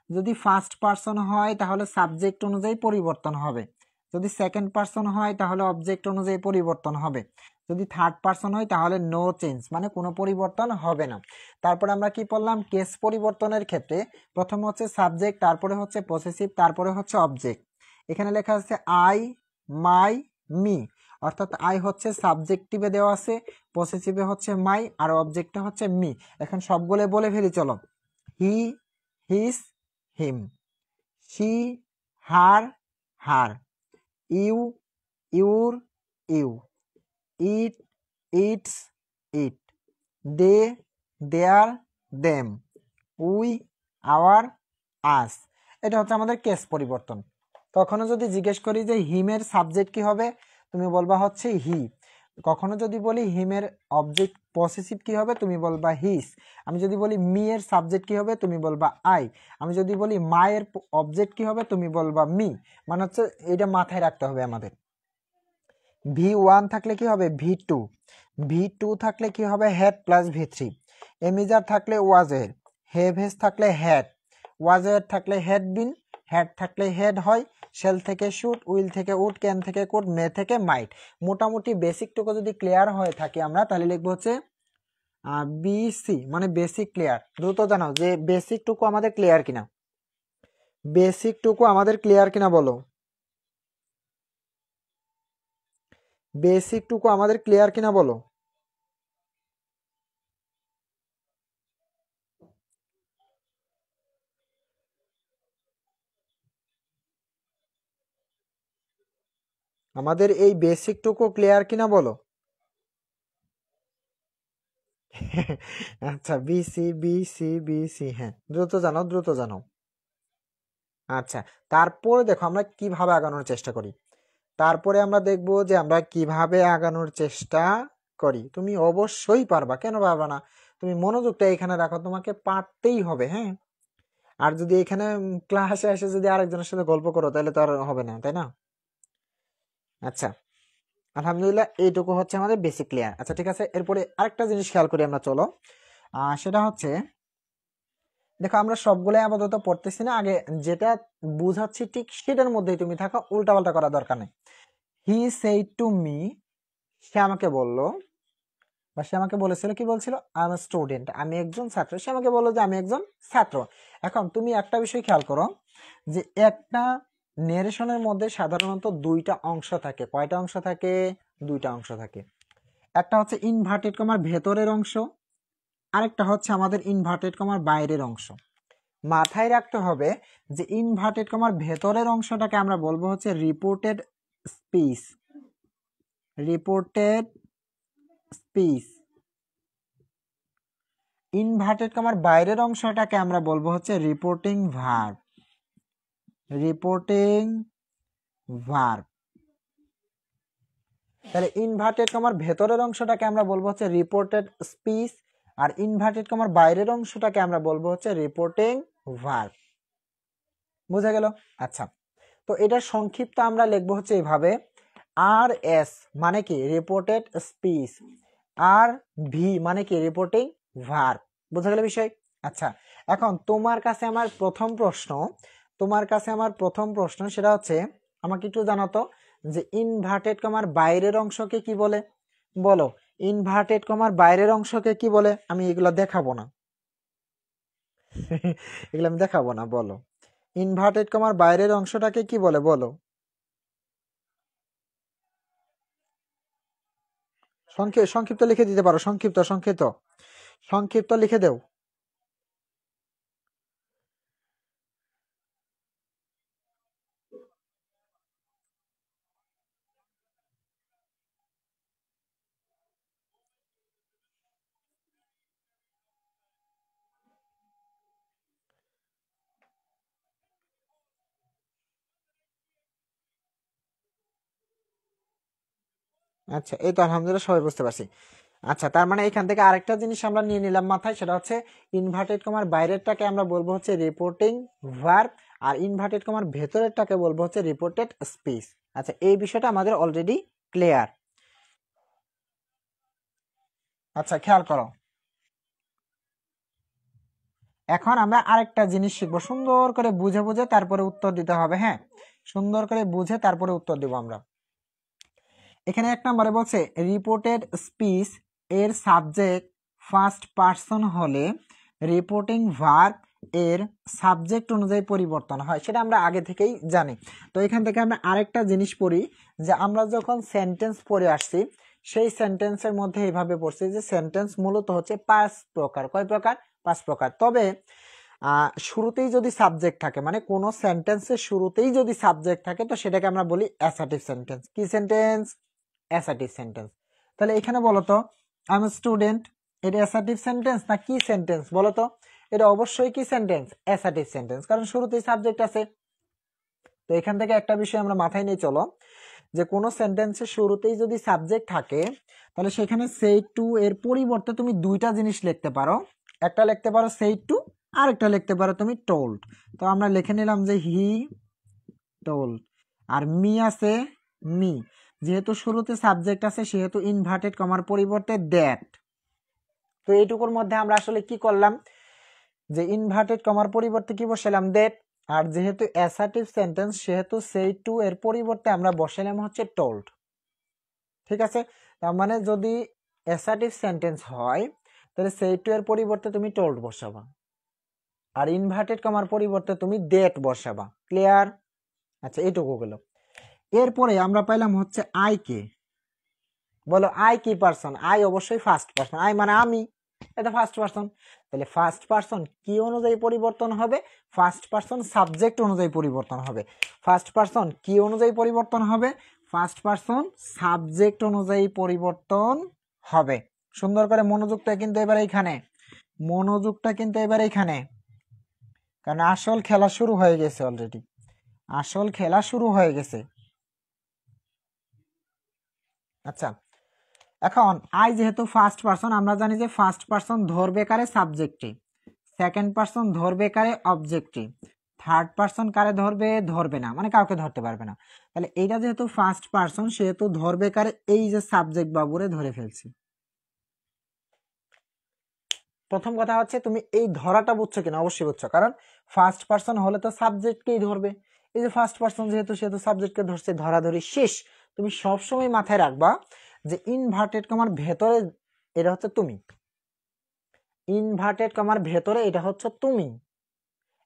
যদি ফার্স্ট পার্সন হয় তাহলে সাবজেক্ট অনুযায়ী পরিবর্তন হবে, যদি সেকেন্ড পার্সন হয় তাহলে অবজেক্ট অনুযায়ী পরিবর্তন হবে, যদি থার্ড পার্সন হয় তাহলে নো চেঞ্জ, মানে কোনো পরিবর্তন হবে না। তারপরে আমরা কি পড়লাম? কেস পরিবর্তনের ক্ষেত্রে প্রথম হচ্ছে সাবজেক্ট, তারপরে হচ্ছে পসেসিভ, তারপরে হচ্ছে অবজেক্ট। এখানে লেখা আছে আই, মাই, মি, অর্থাৎ আই হচ্ছে সাবজেক্টিভে দেওয়া আছে, পসেসিভে হচ্ছে মাই, আর অবজেক্টে হচ্ছে মি। এখন সবগুলো বলে ফেলি চলো। He, his, him, she, her, her, you, your, you, it, its, it, they, their, them, we, our, us. এটা হচ্ছে আমাদের কেস পরিবর্তন। কখনো যদি জিজ্ঞেস করি যে হিমের সাবজেক্ট কি হবে, তুমি বলবা হচ্ছে হি। কখনো যদি বলি হিমের অবজেক্ট পসেসিভ কি হবে, তুমি বলবা হিস। আমি যদি বলি মি এর সাবজেক্ট কি হবে, তুমি বলবা আই। আমি যদি বলি মায়ের অবজেক্ট কি হবে, তুমি বলবা মি। মানে হচ্ছে এটা মাথায় রাখতে হবে আমাদের। V1 থাকলে কি হবে? V2, V2 থাকলে কি হবে? হেড প্লাস V3, এমিজার থাকলে ওয়াজের, হেভ হেজ থাকলে হেড, ওয়াজের থাকলে হেড বিন, হেড থাকলে হেড হয়, শেল থেকে শুট, উইল থেকে উড, ক্যান থেকে কুড, মে থেকে মাইট। মোটামুটি বেসিকটুকু যদি ক্লিয়ার হয়ে থাকে আমরা, তাহলে লিখবো হচ্ছে BC, মানে বেসিক ক্লিয়ার। দ্রুত জানাও যে বেসিকটুকু আমাদের ক্লিয়ার কিনা, বেসিকটুকু আমাদের ক্লিয়ার কিনা বলো, বেসিকটুকু আমাদের ক্লিয়ার কিনা বলো। আমাদের এই বেসিকটুকু ক্লিয়ার কিনা বলো। আচ্ছা, বিসি বিসি বিসি, হ্যাঁ, দ্রুত জানাও, দ্রুত জানাও। আচ্ছা, তারপরে দেখো আমরা কিভাবে আগানোর চেষ্টা করি। তারপরে আমরা দেখব যে আমরা কিভাবে আগানোর চেষ্টা করি। তুমি অবশ্যই পারবা, কেন পারবা না? তুমি মনোযোগটা এখানে রাখো, তোমাকে পারতেই হবে, হ্যাঁ। আর যদি এখানে ক্লাসে এসে যদি আরেকজনের সাথে গল্প করো, তাহলে তো আর হবে না, তাই না? আচ্ছা, আলহামদুলিল্লাহ, এইটুকু হচ্ছে আমাদের বেসিক ক্লিয়ার। আচ্ছা ঠিক আছে, এরপরে আরেকটা জিনিস খেয়াল করি আমরা, চলো। সেটা হচ্ছে, দেখো আমরা সবগুলো আপাতত পড়তেছি না, আগে যেটা বুঝাচ্ছি ঠিক সেটার মধ্যেই তুমি থাকো, উল্টাপাল্টা করার দরকার নেই। হি সেইড টু মি, সে আমাকে বলল, বা সে আমাকে বলেছিল, কি বলছিল? আই এম স্টুডেন্ট, আমি একজন ছাত্র। সে আমাকে বললো যে আমি একজন ছাত্র। এখন তুমি একটা বিষয় খেয়াল করো, যে একটা নেরেশনের মধ্যে সাধারণত দুইটা অংশ থাকে। কয়টা অংশ থাকে? দুইটা অংশ থাকে। একটা হচ্ছে ইনভার্টেড কমার ভেতরের অংশ, আরেকটা হচ্ছে আমাদের ইনভার্টেড কমার বাইরের অংশ। মাথায় রাখতে হবে যে ইনভার্টেড কমার ভেতরের অংশটাকে আমরা বলবো হচ্ছে reported speech, reported speech. Inverted কমার বাইরের অংশটাকে আমরা বলবো হচ্ছে রিপোর্টিং ভার্ব, রিপোর্টিং ভার্ব। তাহলে ইনভার্টেড কমার ভেতরের অংশটাকে আমরা বলবো হচ্ছে রিপোর্টেড স্পিচ, আর ইনভার্টেড কমার বাইরের অংশটাকে আমরা বলবো হচ্ছে রিপোর্টিং ভার্ব। বুঝা গেল? আচ্ছা, তো এটার সংক্ষিপ্ত আমরা লিখবো হচ্ছে এইভাবে, আর এস মানে কি? রিপোর্টেড স্পিচ, আর ভি মানে কি? Reporting verb. বুঝা গেল বিষয়? আচ্ছা, এখন তোমার কাছে আমার প্রথম প্রশ্ন, সেটা হচ্ছে, আমাকে একটু জানাতো যে ইনভার্টেড কমার বাইরের অংশকে কি বলে? বলো, ইনভার্টেড কমার বাইরের অংশকে কি বলে? আমি এগুলো দেখাবো না। এগুলো আমি দেখাবো না, বলো ইনভার্টেড কমার বাইরের অংশটাকে কি বলে, বলো। সংক্ষিপ্ত লিখে দিতে পারো, সংক্ষিপ্ত সংক্ষিপ্ত সংক্ষিপ্ত লিখে দেও। আচ্ছা, এই তো আলহামদুলিল্লাহ সবাই বুঝতে পারছি। আচ্ছা, তার মানে এখান থেকে আরেকটা জিনিস আমরা নিয়ে নিলাম মাথায়, সেটা হচ্ছে ইনভার্টেড কমার বাইরেরটাকে আমরা বলবো হচ্ছে রিপোর্টিং ভার্ব, আর ইনভার্টেড কমার ভেতরেরটাকে বলবো হচ্ছে রিপোর্টেড স্পিচ। আচ্ছা, এই বিষয়টা আমাদের অলরেডি ক্লিয়ার। আচ্ছা, খেয়াল করো, এখন আমরা আরেকটা জিনিস শিখবো, সুন্দর করে বুঝে বুঝে তারপরে উত্তর দিতে হবে। হ্যাঁ, সুন্দর করে বুঝে তারপরে উত্তর দিব আমরা। এখানে 1 নম্বরে বলছে রিপোর্টেড স্পিচ এর সাবজেক্ট ফার্স্ট পারসন হলে রিপোর্টিং ভার্ব এর সাবজেক্ট অনুযায়ী পরিবর্তন হয়, সেটা আমরা আগে থেকেই জানি। তো এখান থেকে আমরা আরেকটা জিনিস পড়ি, যে আমরা যখন সেন্টেন্স পড়ে আসছি সেই সেন্টেন্সের মধ্যে এইভাবে পড়ছি যে সেন্টেন্স মূলত হচ্ছে 5 প্রকার। কয় প্রকার? 5 প্রকার। তবে শুরুতেই যদি সাবজেক্ট থাকে, মানে কোনো সেন্টেন্সের শুরুতেই যদি সাবজেক্ট থাকে, তো সেটাকে আমরা বলি অ্যাসার্টিভ সেন্টেন্স। কি সেন্টেন্স? Assertive sentence. তাহলে এখানে বলো তো, আই এম স্টুডেন্ট, এটা অ্যাসার্টিভ সেন্টেন্স না কি সেন্টেন্স বলো তো? এটা অবশ্যই কি সেন্টেন্স? অ্যাসার্টিভ সেন্টেন্স, কারণ শুরুতেই সাবজেক্ট আছে। তো এখান থেকে একটা বিষয় আমরা মাথায় নিয়ে চলো, যে কোনো সেন্টেন্সের শুরুতেই যদি সাবজেক্ট থাকে, তাহলে সেখানে সেই টু এর পরিবর্তে তুমি দুইটা জিনিস লিখতে পারো। একটা লিখতে পারো সেই টু, আর একটা লিখতে পারো তুমি টোল্ড। তো আমরা লিখে নিলাম যে হি টোল্ড। আর মি আছে মি, যেহেতু শুরুতে সাবজেক্ট আছে সেহেতু ইনভার্টেড কমার পরিবর্তে দ্যাট। তো এইটুকুর মধ্যে আমরা আসলে কি করলাম, যে ইনভার্টেড কমার পরিবর্তে কি বসালাম? দ্যাট। আর যেহেতু অ্যাসার্টিভ সেন্টেন্স সেহেতু সেই টু এর পরিবর্তে আমরা বসালাম হচ্ছে টোল্ড। ঠিক আছে? তার মানে যদি অ্যাসার্টিভ সেন্টেন্স হয় তাহলে সেই টু এর পরিবর্তে তুমি টোল্ড বসাবা, আর ইনভার্টেড কমার পরিবর্তে তুমি দ্যাট বসাবা। ক্লিয়ার? আচ্ছা, এইটুকু গেল। এরপরে আমরা পাইলাম হচ্ছে আই কে। বলো আই কি পারসন? আই অবশ্যই ফার্স্ট পারসন, আই মানে আমি, এটা ফার্স্ট পারসন। তাহলে ফার্স্ট পারসন কি অনুযায়ী পরিবর্তন হবে? ফার্স্ট পারসন সাবজেক্ট অনুযায়ী পরিবর্তন হবে। ফার্স্ট পারসন কি অনুযায়ী পরিবর্তন হবে? ফার্স্ট পারসন সাবজেক্ট অনুযায়ী পরিবর্তন হবে। সুন্দর করে মনোযোগটা কিন্তু এবার এইখানে, মনোযোগটা কিন্তু এবার এইখানে, কারণ আসল খেলা শুরু হয়ে গেছে অলরেডি, আসল খেলা শুরু হয়ে গেছে। আচ্ছা, এখন আই যেহেতু ফার্স্ট পারসন, আমরা জানি যে ফার্স্ট পারসন ধরবে কারে? সাবজেক্টে। সেকেন্ড পারসন ধরবে কারে? অবজেক্টে। থার্ড পারসন কারে ধরবে? ধরবে না, মানে কাউকে ধরতে পারবে না। তাহলে এইটা যেহেতু ফার্স্ট পারসন সেহেতু ধরবে কারে? এই যে সাবজেক্ট বাবুরে ধরে ফেলছি। প্রথম কথা হচ্ছে তুমি এই ধরাটা বুঝছো কিনা? অবশ্যই বুঝছো, কারণ ফার্স্ট পারসন হলে তো সাবজেক্টকেই ধরবে। এই যে ফার্স্ট পারসন যেহেতু সেহেতু সাবজেক্টকে ধরছে, ধরাধরি শেষ। তুমি সবসময় মাথায় রাখবা যে ইনভার্টেড কমার ভেতরে এটা হচ্ছে তুমি, ইনভার্টেড কমার ভেতরে এটা হচ্ছে তুমি।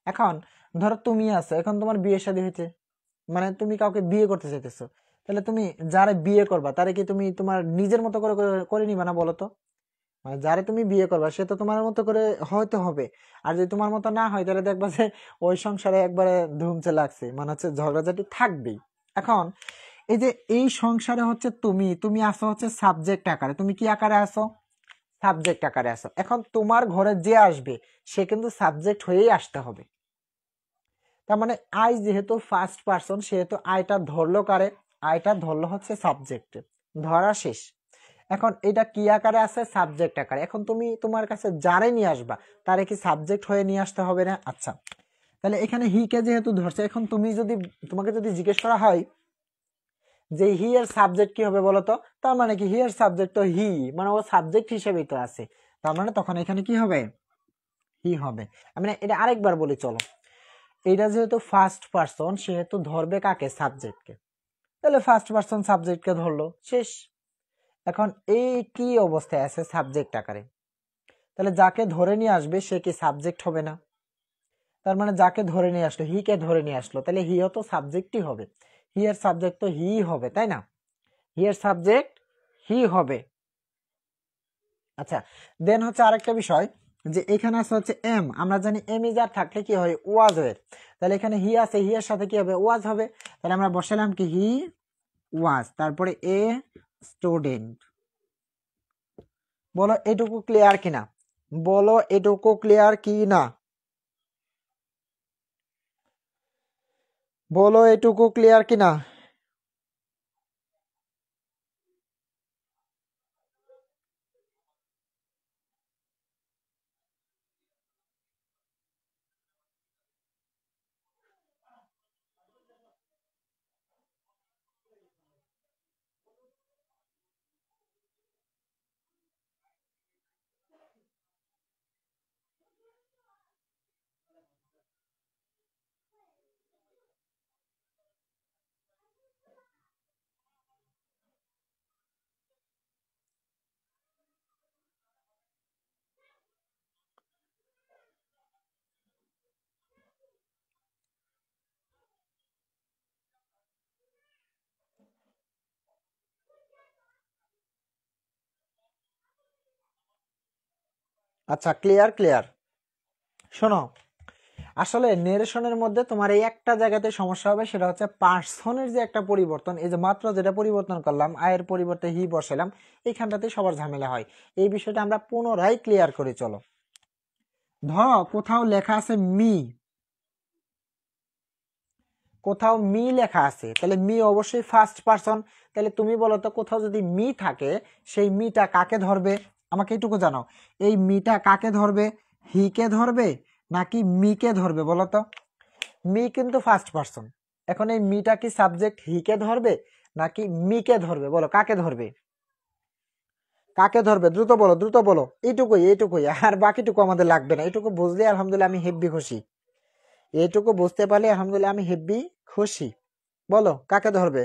এখন ধরো তুমি আছে, এখন তোমার বিয়ে শাদী হয়েছে, মানে তুমি কাউকে বিয়ে করতে চাইতেছো, তাহলে তুমি যারা বিয়ে করবা তারে কি তুমি তোমার নিজের মতো করে করে নিবা না? বলো তো, মানে যারে তুমি বিয়ে করবা সে তো তোমার মতো করে হয়তো হবে। আর যদি তোমার মতো না হয় তাহলে দেখবা যে ওই সংসারে একবারে ধুমচে লাগছে, মানে হচ্ছে ঝগড়াঝাটি থাকবেই। এখন এই যে এই সংসারে হচ্ছে তুমি, তুমি আসো হচ্ছে সাবজেক্ট আকারে। তুমি কি আকারে আসো? সাবজেক্ট আকারে আসো। এখন তোমার ঘরে যে আসবে সে কিন্তু সাবজেক্ট হয়েই আসতে হবে। তার মানে আই যেহেতু ফার্স্ট পারসন সেহেতু আইটা ধরলো কারে? আইটা ধরলো হচ্ছে সাবজেক্ট, ধরা শেষ। এখন এটা কি আকারে আছে? সাবজেক্ট আকারে। এখন তুমি তোমার কাছে যারে নিয়ে আসবা তারে কি সাবজেক্ট হয়ে নিয়ে আসতে হবে না? আচ্ছা, তাহলে এখানে হি কে যেহেতু ধরছে, এখন তুমি যদি, তোমাকে যদি জিজ্ঞেস করা হয় যে হি এর সাবজেক্ট কি হবে বলতো, তার মানে কি হি এর সাবজেক্ট তো হি, মানে ও সাবজেক্ট হিসেবেই তো আছে, তার মানে তখন এখানে কি হবে? হি হবে। আমি এটা আরেকবার বলি চলো। এটা যেহেতু ফার্স্ট পারসন সেহেতু ধরবে কাকে? সাবজেক্টকে। তাহলে ফার্স্ট পারসন সাবজেক্টকে ধরলো, শেষ। এখন এই কি অবস্থায় আছে? সাবজেক্ট আকারে। তাহলে যাকে ধরে নিয়ে আসবে সে কি সাবজেক্ট হবে না? তার মানে যাকে ধরে নিয়ে আসলো, হি কে ধরে নিয়ে আসলো, তাহলে হি তো সাবজেক্টই হবে। হি এর সাবজেক্ট তো হি হবে, তাই না? হি এর সাবজেক্ট হি হবে। আচ্ছা, দেন হচ্ছে আরেকটা বিষয় যে এখানে আছে হচ্ছে এম, আমরা জানি এম ইজার থাকলে কি হয়, ওয়াজ হয়। তাহলে এখানে হি আছে, হি এর সাথে কি হবে, ওয়াজ হবে। তাহলে আমরা বসালাম কি, হি ওয়াজ, তারপরে এ স্টুডেন্ট। বলো এটুকু ক্লিয়ার কিনা, বলো এটুকু ক্লিয়ার কি না, বলো এটুকু ক্লিয়ার কিনা। আচ্ছা, ক্লিয়ার ক্লিয়ার। শোনো, আসলে নেরেশনের মধ্যে তোমার এই একটা জায়গাতে সমস্যা হবে, সেটা হচ্ছে পার্সনের যে একটা পরিবর্তন, এই যে মাত্র যেটা পরিবর্তন করলাম, আয়ের পরিবর্তে হি বসালাম, এইখানটাতে সবার ঝামেলা হয়। এই বিষয়টা আমরা পুনরায় ক্লিয়ার করি। চলো, ধরো কোথাও লেখা আছে মি, কোথাও মি লেখা আছে, তাহলে মি অবশ্যই ফার্স্ট পারসন। তাহলে তুমি বলো তো, কোথাও যদি মি থাকে, সেই মিটা কাকে ধরবে, আমাকে এইটুকু জানাও। এই মিটা কাকে ধরবে, হি কে ধরবে নাকি মি কে ধরবে বলো তো। মি কিন্তু ফার্স্ট পারসন, এখন এই মিটা কি সাবজেক্ট হি কে ধরবে নাকি মি কে ধরবে, বলো কাকে ধরবে, কাকে ধরবে, দ্রুত বলো দ্রুত বলো। এইটুকুই এইটুকুই, আর বাকিটুকু আমাদের লাগবে না। এইটুকু বুঝলে আলহামদুলিল্লাহ আমি হেব্বি খুশি, এইটুকু বুঝতে পারলে আলহামদুলিল্লাহ আমি হেব্বি খুশি। বলো কাকে ধরবে।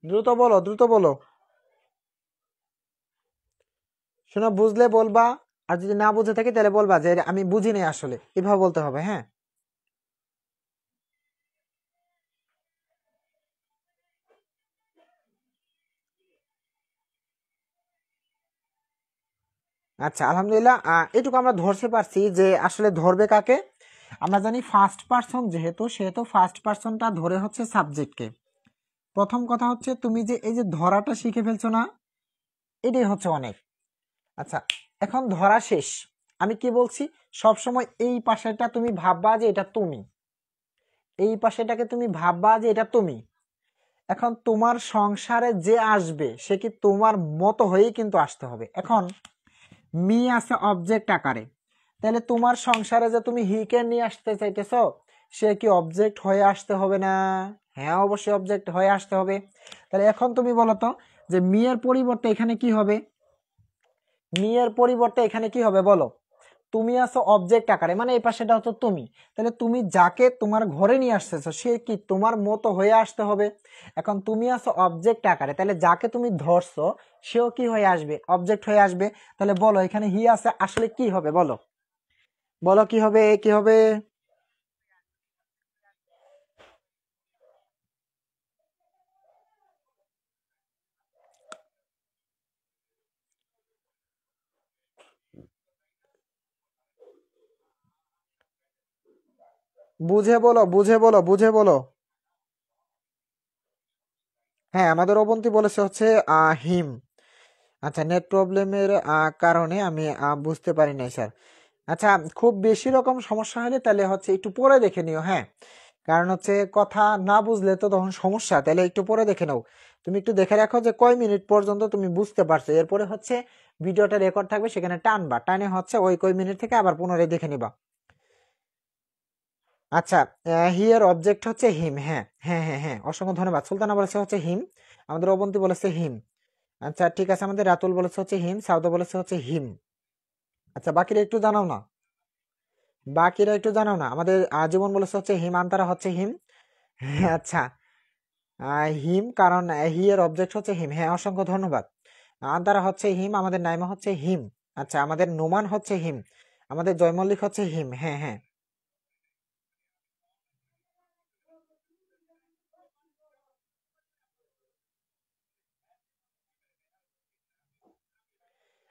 দ্রুত বলো দ্রুত বলো। শোনো, বুঝলে বলবা, আর যদি না বুঝে থাকি তাহলে বলবা যে আমি বুঝি নাই, আসলে এভাবে বলতে হবে, হ্যাঁ। আচ্ছা, আলহামদুলিল্লাহ এটুকু আমরা ধরতে পারছি যে আসলে ধরবে কাকে। আমরা জানি ফার্স্ট পারসন যেহেতু, সেহেতু ফার্স্ট পারসনটা ধরে হচ্ছে সাবজেক্টকে। প্রথম কথা হচ্ছে তুমি যে এই যে ধরাটা শিখে ফেলছো না, এটাই হচ্ছে অনেক। আচ্ছা, এখন ধরা শেষ। আমি কি বলছি, সব সময় এই পাশেটা তুমি ভাববা যে এটা তুমি, এই পাশেটাকে তুমি ভাববা যে এটা তুমি। এখন তোমার সংসারে যে আসবে সে কি তোমার মতো হয়েই কিন্তু আসতে হবে। এখন মি আছে অবজেক্ট আকারে, তাহলে তোমার সংসারে যে তুমি হি কে নিয়ে আসতে চাইতেছো, সে কি অবজেক্ট হয়ে আসতে হবে না? হ্যাঁ, অবশ্যই অবজেক্ট হয়ে আসতে হবে। তাহলে এখন তুমি বলো তো যে মি এর পরিবর্তে এখানে কি হবে, মি এর পরিবর্তে এখানে কি হবে বলো। তুমি আছো অবজেক্ট আকারে, মানে এই পাশেটা হচ্ছে তুমি। তাহলে তুমি যাকে তোমার ঘরে নিয়ে আসতেছো সে কি তোমার মতো হয়ে আসতে হবে। এখন তুমি আছো অবজেক্ট আকারে, তাহলে যাকে তুমি ধরছো সেও কি হয়ে আসবে, অবজেক্ট হয়ে আসবে। তাহলে বলো এখানে হি আছে, আসলে কি হবে বলো, বলো কি হবে কি হবে। বুঝে বলো বুঝে বলো বুঝে বলো। হ্যাঁ, আমাদের অবন্তি বলেছে হচ্ছে হিম। আচ্ছা, নেট প্রবলেমের কারণে আমি বুঝতে পারি নাই স্যার। আচ্ছা, খুব বেশি রকম সমস্যা হলে তাহলে হচ্ছে একটু পরে দেখে নিও, হ্যাঁ। কারণ হচ্ছে কথা না বুঝলে তো তখন সমস্যা, তাহলে একটু পরে দেখে নাও। তুমি একটু দেখে রাখো যে কয় মিনিট পর্যন্ত তুমি বুঝতে পারছো, এরপরে হচ্ছে ভিডিওটা রেকর্ড থাকবে, সেখানে টানবা, টানে হচ্ছে ওই কয় মিনিট থেকে আবার পুনরায় দেখে নিবা। আচ্ছা, হিয়ার অবজেক্ট হচ্ছে হিম। হ্যাঁ হ্যাঁ হ্যাঁ হ্যাঁ, অসংখ্য ধন্যবাদ। সুলতানা বলেছে হচ্ছে হিম, আমাদের অবন্তী বলেছে হিম। আচ্ছা ঠিক আছে, আমাদের রাতুল বলেছে হচ্ছে হিম, সাউদা বলেছে হচ্ছে হিম। আচ্ছা বাকিরা একটু জানাও না, বাকিরা একটু জানাও না। আমাদের জীবন বলেছে হচ্ছে হিম, আন্তারা হচ্ছে হিম। আচ্ছা, হিম, কারণ হি এর অবজেক্ট হচ্ছে হিম। হ্যাঁ অসংখ্য ধন্যবাদ। আন্তারা হচ্ছে হিম, আমাদের নাইমা হচ্ছে হিম। আচ্ছা, আমাদের নোমান হচ্ছে হিম, আমাদের জয়মল্লিক হচ্ছে হিম। হ্যাঁ হ্যাঁ।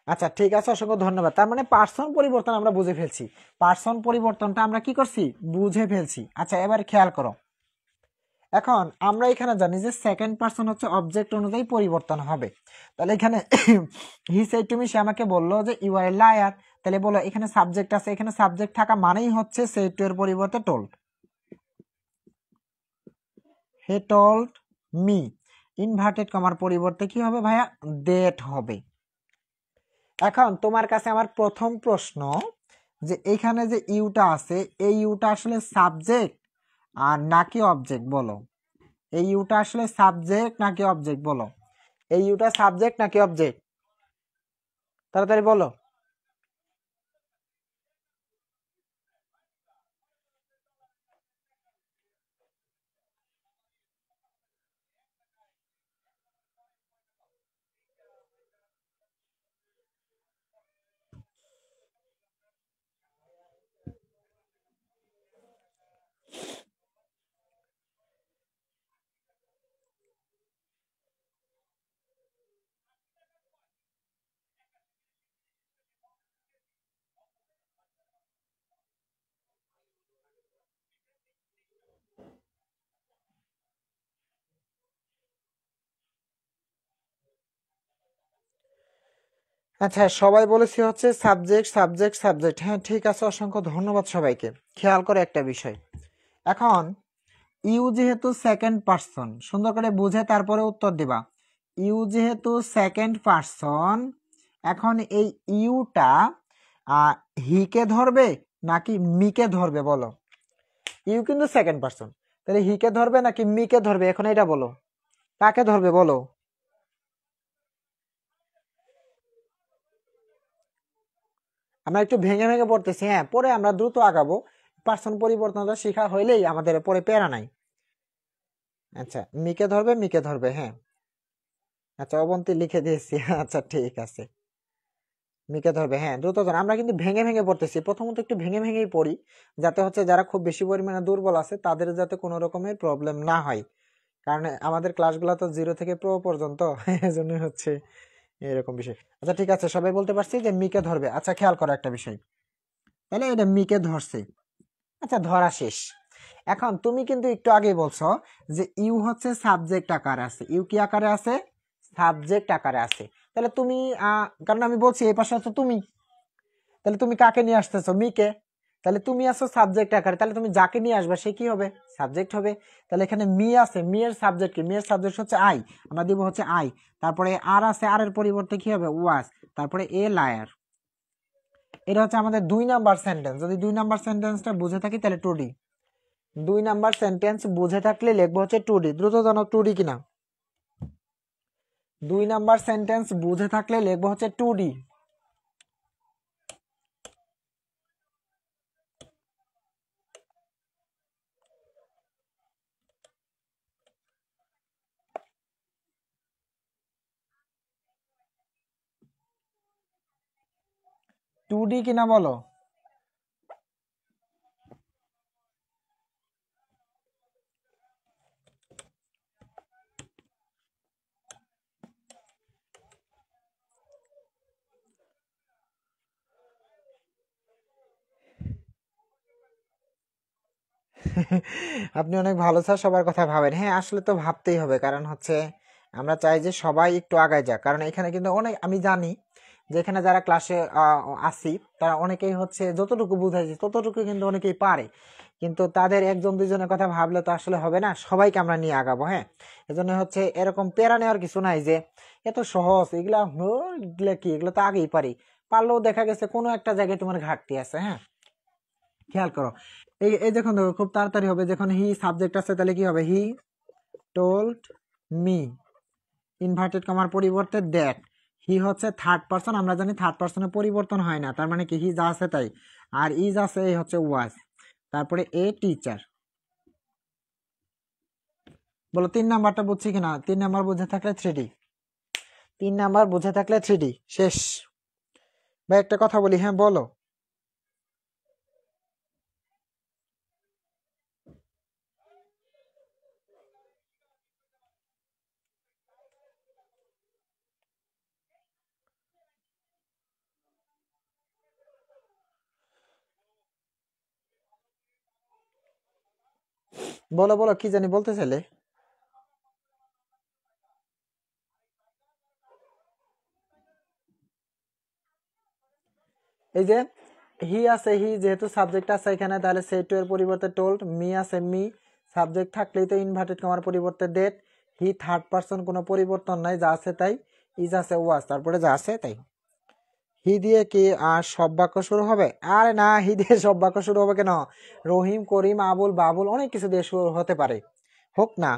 আচ্ছা ঠিক আছে, অসংখ্য ধন্যবাদ। তার মানে পার্সন পরিবর্তন আমরা বুঝে ফেলছি, পার্সন পরিবর্তনটা আমরা কি করছি, বুঝে ফেলছি। আচ্ছা এবার খেয়াল করো, এখন আমরা এখানে জানি যে সেকেন্ড পার্সন হচ্ছে অবজেক্ট অনুযায়ী পরিবর্তন হবে। তাহলে এখানে হি সেড টু মি, সে আমাকে বললো যে ইউ আর এ লায়ার। তাহলে বলো এখানে সাবজেক্ট আছে, এখানে সাবজেক্ট থাকা মানেই হচ্ছে সেড টু এর পরিবর্তে টোল্ড। হে টোল্ড মি, ইনভার্টেড কমার পরিবর্তে কি হবে ভাইয়া, দ্যাট হবে। এখন তোমার কাছে আমার প্রথম প্রশ্ন, যে এখানে যে ইউটা আছে, এই ইউটা আসলে সাবজেক্ট আর নাকি অবজেক্ট বলো? এই ইউটা আসলে সাবজেক্ট নাকি অবজেক্ট বলো? এই ইউটা সাবজেক্ট নাকি অবজেক্ট? তাড়াতাড়ি বলো। আচ্ছা সবাই বলেছি হচ্ছে সাবজেক্ট সাবজেক্ট সাবজেক্ট। হ্যাঁ ঠিক আছে, অসংখ্য ধন্যবাদ সবাইকে। খেয়াল করে একটা বিষয়, এখন ইউ যেহেতু সেকেন্ড পার্সন, সুন্দর করে বুঝে তারপরে উত্তর দিবা। ইউ যেহেতু সেকেন্ড পার্সন, এখন এই ইউটা হিকে ধরবে নাকি মিকে ধরবে বলো? ইউ কিন্তু সেকেন্ড পার্সন, তাহলে হিকে ধরবে নাকি মিকে ধরবে, এখন এটা বলো, কাকে ধরবে বলো? আমরা একটু ভেঙে ভেঙে পড়তেছি, হ্যাঁ পরে আমরা দ্রুত আগাবো। পার্সন পরিবর্তনটা শিখা হইলেই আমাদের পরে প্যারা নাই। আচ্ছা মিকে ধরবে, মিকে ধরবে, হ্যাঁ। আচ্ছা অবন্তী লিখে দিয়েছি। আচ্ছা ঠিক আছে, মিকে ধরবে, হ্যাঁ দ্রুত ধর। আমরা কিন্তু ভেঙে ভেঙে পড়তেছি, প্রথমত একটু ভেঙে ভেঙেই পড়ি, যাতে হচ্ছে যারা খুব বেশি পরিমাণে দুর্বল আছে তাদের যাতে কোনো রকমের প্রবলেম না হয়, কারণ আমাদের ক্লাসগুলো তো 0 থেকে প্রো পর্যন্ত, এজন্য হচ্ছে এরকম বিষয়। আচ্ছা ঠিক আছে, সবাই বলতে পারছি যে মিকে ধরবে। আচ্ছা খেয়াল করো একটা বিষয়, তাহলে এটা মিকে ধরছে। আচ্ছা ধরা শেষ। এখন তুমি কিন্তু একটু আগেই বলছো যে ইউ হচ্ছে সাবজেক্ট আকারে আছে, ইউ কি আকারে আছে, সাবজেক্ট আকারে আছে। তাহলে তুমি কারণ আমি বলছি এই পাশে আছো তুমি, তাহলে তুমি কাকে নিয়ে আসতেছো, মিকে। তাহলে তুমি আসো সাবজেক্ট আকারে, তাহলে তুমি যাকে নিয়ে আসবে সে কি হবে, সাবজেক্ট হবে। তাহলে এখানে মি আছে, মি এর সাবজেক্ট কি, মি এর সাবজেক্ট হচ্ছে আই, আমরা দিব হচ্ছে আই। তারপরে আর আছে, আর এর পরিবর্তে কি হবে, ওয়াজ। তারপরে এ লায়ার। এটা হচ্ছে আমাদের 2 নাম্বার সেন্টেন্স। যদি 2 নাম্বার সেন্টেন্সটা বুঝে থাকি তাহলে 2D। 2 নাম্বার সেন্টেন্স বুঝে থাকলে লিখবো হচ্ছে 2D। দ্রুত জানো 2D কিনা? 2 নাম্বার সেন্টেন্স বুঝে থাকলে লিখবো হচ্ছে 2D। 2D কিনা বলো? আপনি অনেক ভালো স্যার, সবার কথা ভাবেন। হ্যাঁ আসলে তো ভাবতেই হবে, কারণ হচ্ছে আমরা চাই যে সবাই একটু আগায় যাক, কারণ এখানে কিন্তু অনেক, আমি জানি যেখানে যারা ক্লাসে আসি তারা অনেকেই হচ্ছে যতটুকু বুঝাইছি ততটুকু কিন্তু অনেকেই পারে, কিন্তু তাদের একজন দুইজনের কথা ভাবলে তো আসলে হবে না, সবাইকে আমরা নিয়ে আগাবো। হ্যাঁ, এজন্য হচ্ছে এরকম প্যারা নেওয়ার কিছু নাই যে এত সহজ, এগুলা এগুলা কি, এগুলো তো আগেই পারি। পারলেও দেখা গেছে কোনো একটা জায়গায় তোমার ঘাটতি আছে। হ্যাঁ, খেয়াল করো, এই এই দেখুন, দেখো খুব তাড়াতাড়ি হবে। যখন হি সাবজেক্ট আছে তাহলে কি হবে, হি টোল্ড মি, ইনভার্টেড কমার পরিবর্তে দ্যাট। হি হচ্ছে থার্ড পারসন, আমরা জানি থার্ড পারসনের পরিবর্তন হয় না, তার মানে কি হি যা আছে তাই, আর ইজ আছে এই হচ্ছে ওয়াজ, তারপরে এ টিচার। বলো 3 নাম্বারটা বুঝছি কিনা? 3 নাম্বার বুঝে থাকলে 3D, 3 নাম্বার বুঝে থাকলে 3D শেষ। ভাই একটা কথা বলি, হ্যাঁ বলো। বলো বলো, কি জানি বলতে চাইলে। এই যে হি আছে, হি যেহেতু সাবজেক্ট আছে এখানে, তাহলে সে টু এর পরিবর্তে টোল্ড, মি আছে মি, সাবজেক্ট থাকলেই তো ইনভার্টেড কমার পরিবর্তে ডেট, হি থার্ড পারসন কোনো পরিবর্তন নাই, যা আছে তাই, ইজ আছে ওয়াজ, তারপরে যা আছে তাই। হি দিয়ে কি আর সব বাক্য শুরু হবে? আরে না, হি দিয়ে সব বাক্য শুরু হবে কেন? রহিম, করিম, আবুল, বাবুল অনেক কিছু দিয়ে শুরু হতে পারে, হোক না।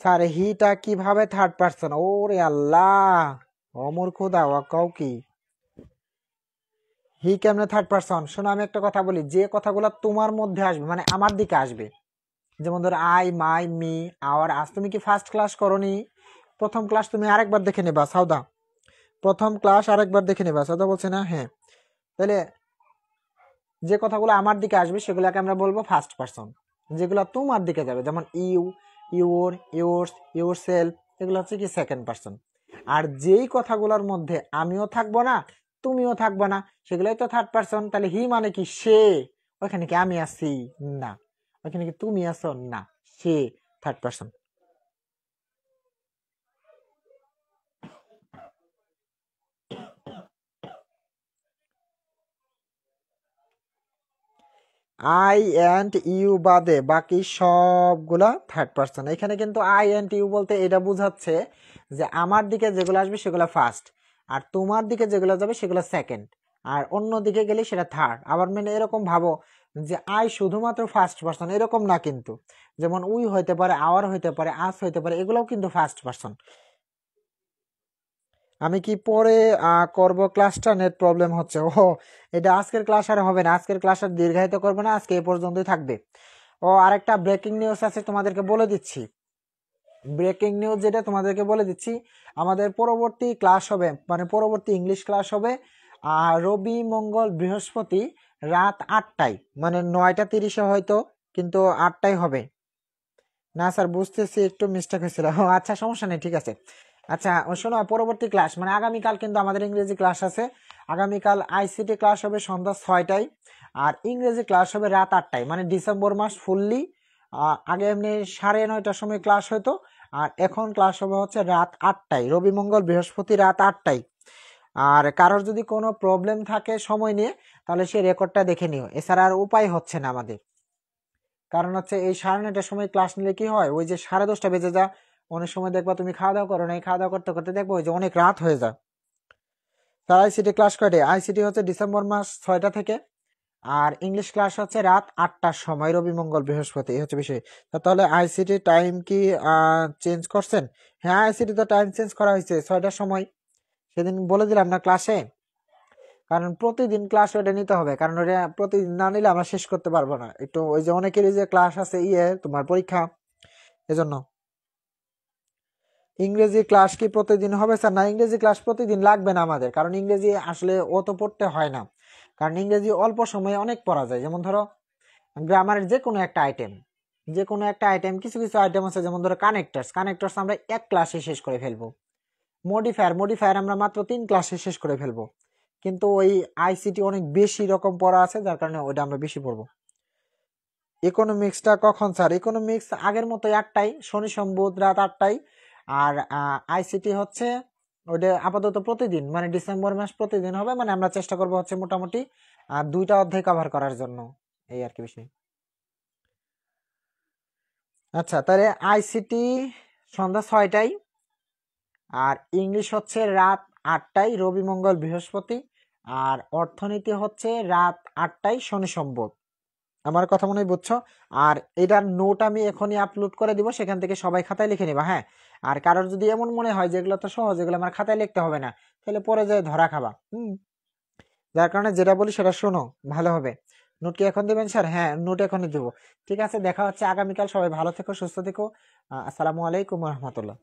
স্যার হিটা কিভাবে থার্ড পারসন? ওরে আল্লাহ, অমর খোদা ওয়া কাউ কি, হি কেমনে থার্ড পারসন? শোনো আমি একটা কথা বলি, যে কথাগুলো তোমার মধ্যে আসবে মানে আমার দিকে আসবে, যেমন ধরো আই, মাই, মি, আওয়ার, আজ। তুমি কি ফার্স্ট ক্লাস করনি? প্রথম ক্লাস তুমি আরেকবার দেখে নেবা সাউদা, প্রথম ক্লাস আরেকবার দেখে নেবা সাউদা বলছে না? হ্যাঁ, তাহলে যে কথাগুলো আমার দিকে আসবে সেগুলোকে আমরা বলবো ফার্স্ট পারসন, যেগুলো তোমার দিকে যাবে যেমন you, your, yours, yourself, এগুলো হচ্ছে কি সেকেন্ড পারসন। আর যেই কথাগুলোর মধ্যে আমিও থাকবো না তুমিও থাকবো না সেগুলোই তো থার্ড পারসন। তাহলে হি মানে কি সে, ওইখানে কি আমি আছি? না। ওইখানে কি তুমি আছো? না। সে third person. I and you বাদে বাকি সবগুলা থার্ড পারসন। এখানে কিন্তু আই অ্যান্ড ইউ বলতে এটা বোঝাচ্ছে যে আমার দিকে যেগুলো আসবে সেগুলো ফার্স্ট, আর তোমার দিকে যেগুলো যাবে সেগুলো সেকেন্ড, আর অন্য দিকে গেলে সেটা থার্ড। আবার মানে এরকম ভাবো যে আই শুধুমাত্র ফার্স্ট পারসন, এরকম না কিন্তু। যেমন উই হইতে পারে, আওয়ার হইতে পারে, আস হইতে পারে, এগুলোও কিন্তু ফার্স্ট পারসন। আমি কি পরে করব ক্লাসটা? নেট প্রবলেম হচ্ছে। ও, এটা আজকের ক্লাস আর হবে না, আজকের ক্লাস আর দীর্ঘায়িত করবো না, আজকে এ পর্যন্তই থাকবে। ও, আরেকটা ব্রেকিং নিউজ আছে তোমাদেরকে বলে দিচ্ছি। ব্রেকিং নিউজ যেটা তোমাদেরকে বলে দিচ্ছি, আমাদের পরবর্তী ক্লাস হবে মানে পরবর্তী ইংলিশ ক্লাস হবে রবি, মঙ্গল, বৃহস্পতি রাত 8টায়, মানে 9টা 30-এ হয়তো, কিন্তু 8টায় হবে। না স্যার বুঝতেছি, একটু মিস্টেক হয়েছিল। ও আচ্ছা, সমস্যা নেই, ঠিক আছে। আচ্ছা শোনো, পরবর্তী ক্লাস মানে আগামীকাল কিন্তু আমাদের ইংরেজি ক্লাস আছে। আগামীকাল আইসিটি ক্লাস হবে সন্ধ্যা 6টায়, আর ইংরেজি ক্লাস হবে রাত 8টায়, মানে ডিসেম্বর মাস ফুললি। আগে এমনি 9:30টার সময় ক্লাস হতো, আর এখন ক্লাস হবে হচ্ছে রাত 8টায়, রবি, মঙ্গল, বৃহস্পতি রাত 8টায়। আর কারোর যদি কোনো প্রবলেম থাকে সময় নিয়ে, তাহলে সে রেকর্ডটা দেখে নিও, এছাড়া আর উপায় হচ্ছে না আমাদের। কারণ হচ্ছে এই 9:30টার সময় ক্লাস নিলে কি হয়, ওই যে 10:30 বেজে যা, অনেক সময় দেখবা তুমি খাওয়া দাওয়া করো না, খাওয়া দাওয়া করতে করতে দেখবো ওই যে অনেক রাত হয়ে যায়। তার আইসিটি ক্লাস কয়টায়? আইসিটি হচ্ছে ডিসেম্বর মাস 6টা থেকে, আর ইংলিশ ক্লাস হচ্ছে রাত 8টার সময়, রবি, মঙ্গল, বৃহস্পতি, এই হচ্ছে বিষয়। তাহলে আইসিটি টাইম কি চেঞ্জ করছেন? হ্যাঁ, আইসিটি তো টাইম চেঞ্জ করা হয়েছে 6টার সময়, সেদিন বলে দিলাম না ক্লাসে। কারণ প্রতিদিন ক্লাস ওটা নিতে হবে, কারণ ওটা প্রতিদিন না নিলে আমরা শেষ করতে পারবো না। একটু ওই যে অনেকেরই যে ক্লাস আছে তোমার পরীক্ষা, এজন্য। ইংরেজি ক্লাস কি প্রতিদিন হবে স্যার? না, ইংরেজি ক্লাস প্রতিদিন লাগবে না আমাদের, কারণ ইংরেজি আসলে অত পড়তে হয় না। কারণ ইংরেজি অল্প সময়ে অনেক পড়া যায়। যেমন ধরো গ্রামারের যে কোনো একটা আইটেম, যে কোনো একটা আইটেম, কিছু কিছু আইটেম আছে যেমন ধরো কানেক্টরস, কানেক্টরস আমরা এক ক্লাসে শেষ করে ফেলবো। মডিফায়ার, মডিফায়ার আমরা মাত্র 3 ক্লাসে শেষ করে ফেলবো। কিন্তু ওই আইসিটি অনেক বেশি রকম পড়া আছে, যার কারণে ওইটা আমরা বেশি পড়বো। ইকোনমিক্সটা কখন স্যার? ইকোনমিক্স আগের মতো 8টায়, শনি সোম বুধ রাত 8টায়। আর আইসিটি হচ্ছে ওইটা আপাতত প্রতিদিন, মানে ডিসেম্বর মাস প্রতিদিন হবে, মানে আমরা চেষ্টা করবো হচ্ছে মোটামুটি 2টা অধ্যায় কভার করার জন্য, এই আর কি বিষয়। আচ্ছা, তাহলে আইসিটি সন্ধ্যা 6টায়, আর ইংলিশ হচ্ছে রাত 8টায় রবি মঙ্গল বৃহস্পতি, আর অর্থনীতি হচ্ছে রাত 8টায় শনি সম্পদ। আমার কথা মনে হয় বুঝছো। আর এটার নোট আমি এখনই আপলোড করে দিব, সেখান থেকে সবাই খাতায় লিখে নিবা। হ্যাঁ, আর কারোর যদি এমন মনে হয় যেগুলো তো সহজ, এগুলো আমার খাতায় লিখতে হবে না, তাহলে পরে যায় ধরা খাবা। যার কারণে যেটা বলি সেটা শোনো ভালো হবে। নোট কি এখন দিবেন স্যার? হ্যাঁ, নোট এখনই দেবো। ঠিক আছে, দেখা হচ্ছে আগামীকাল। সবাই ভালো থেকো, সুস্থ থেকো। আসসালামু আলাইকুম রহমতুল্লাহ।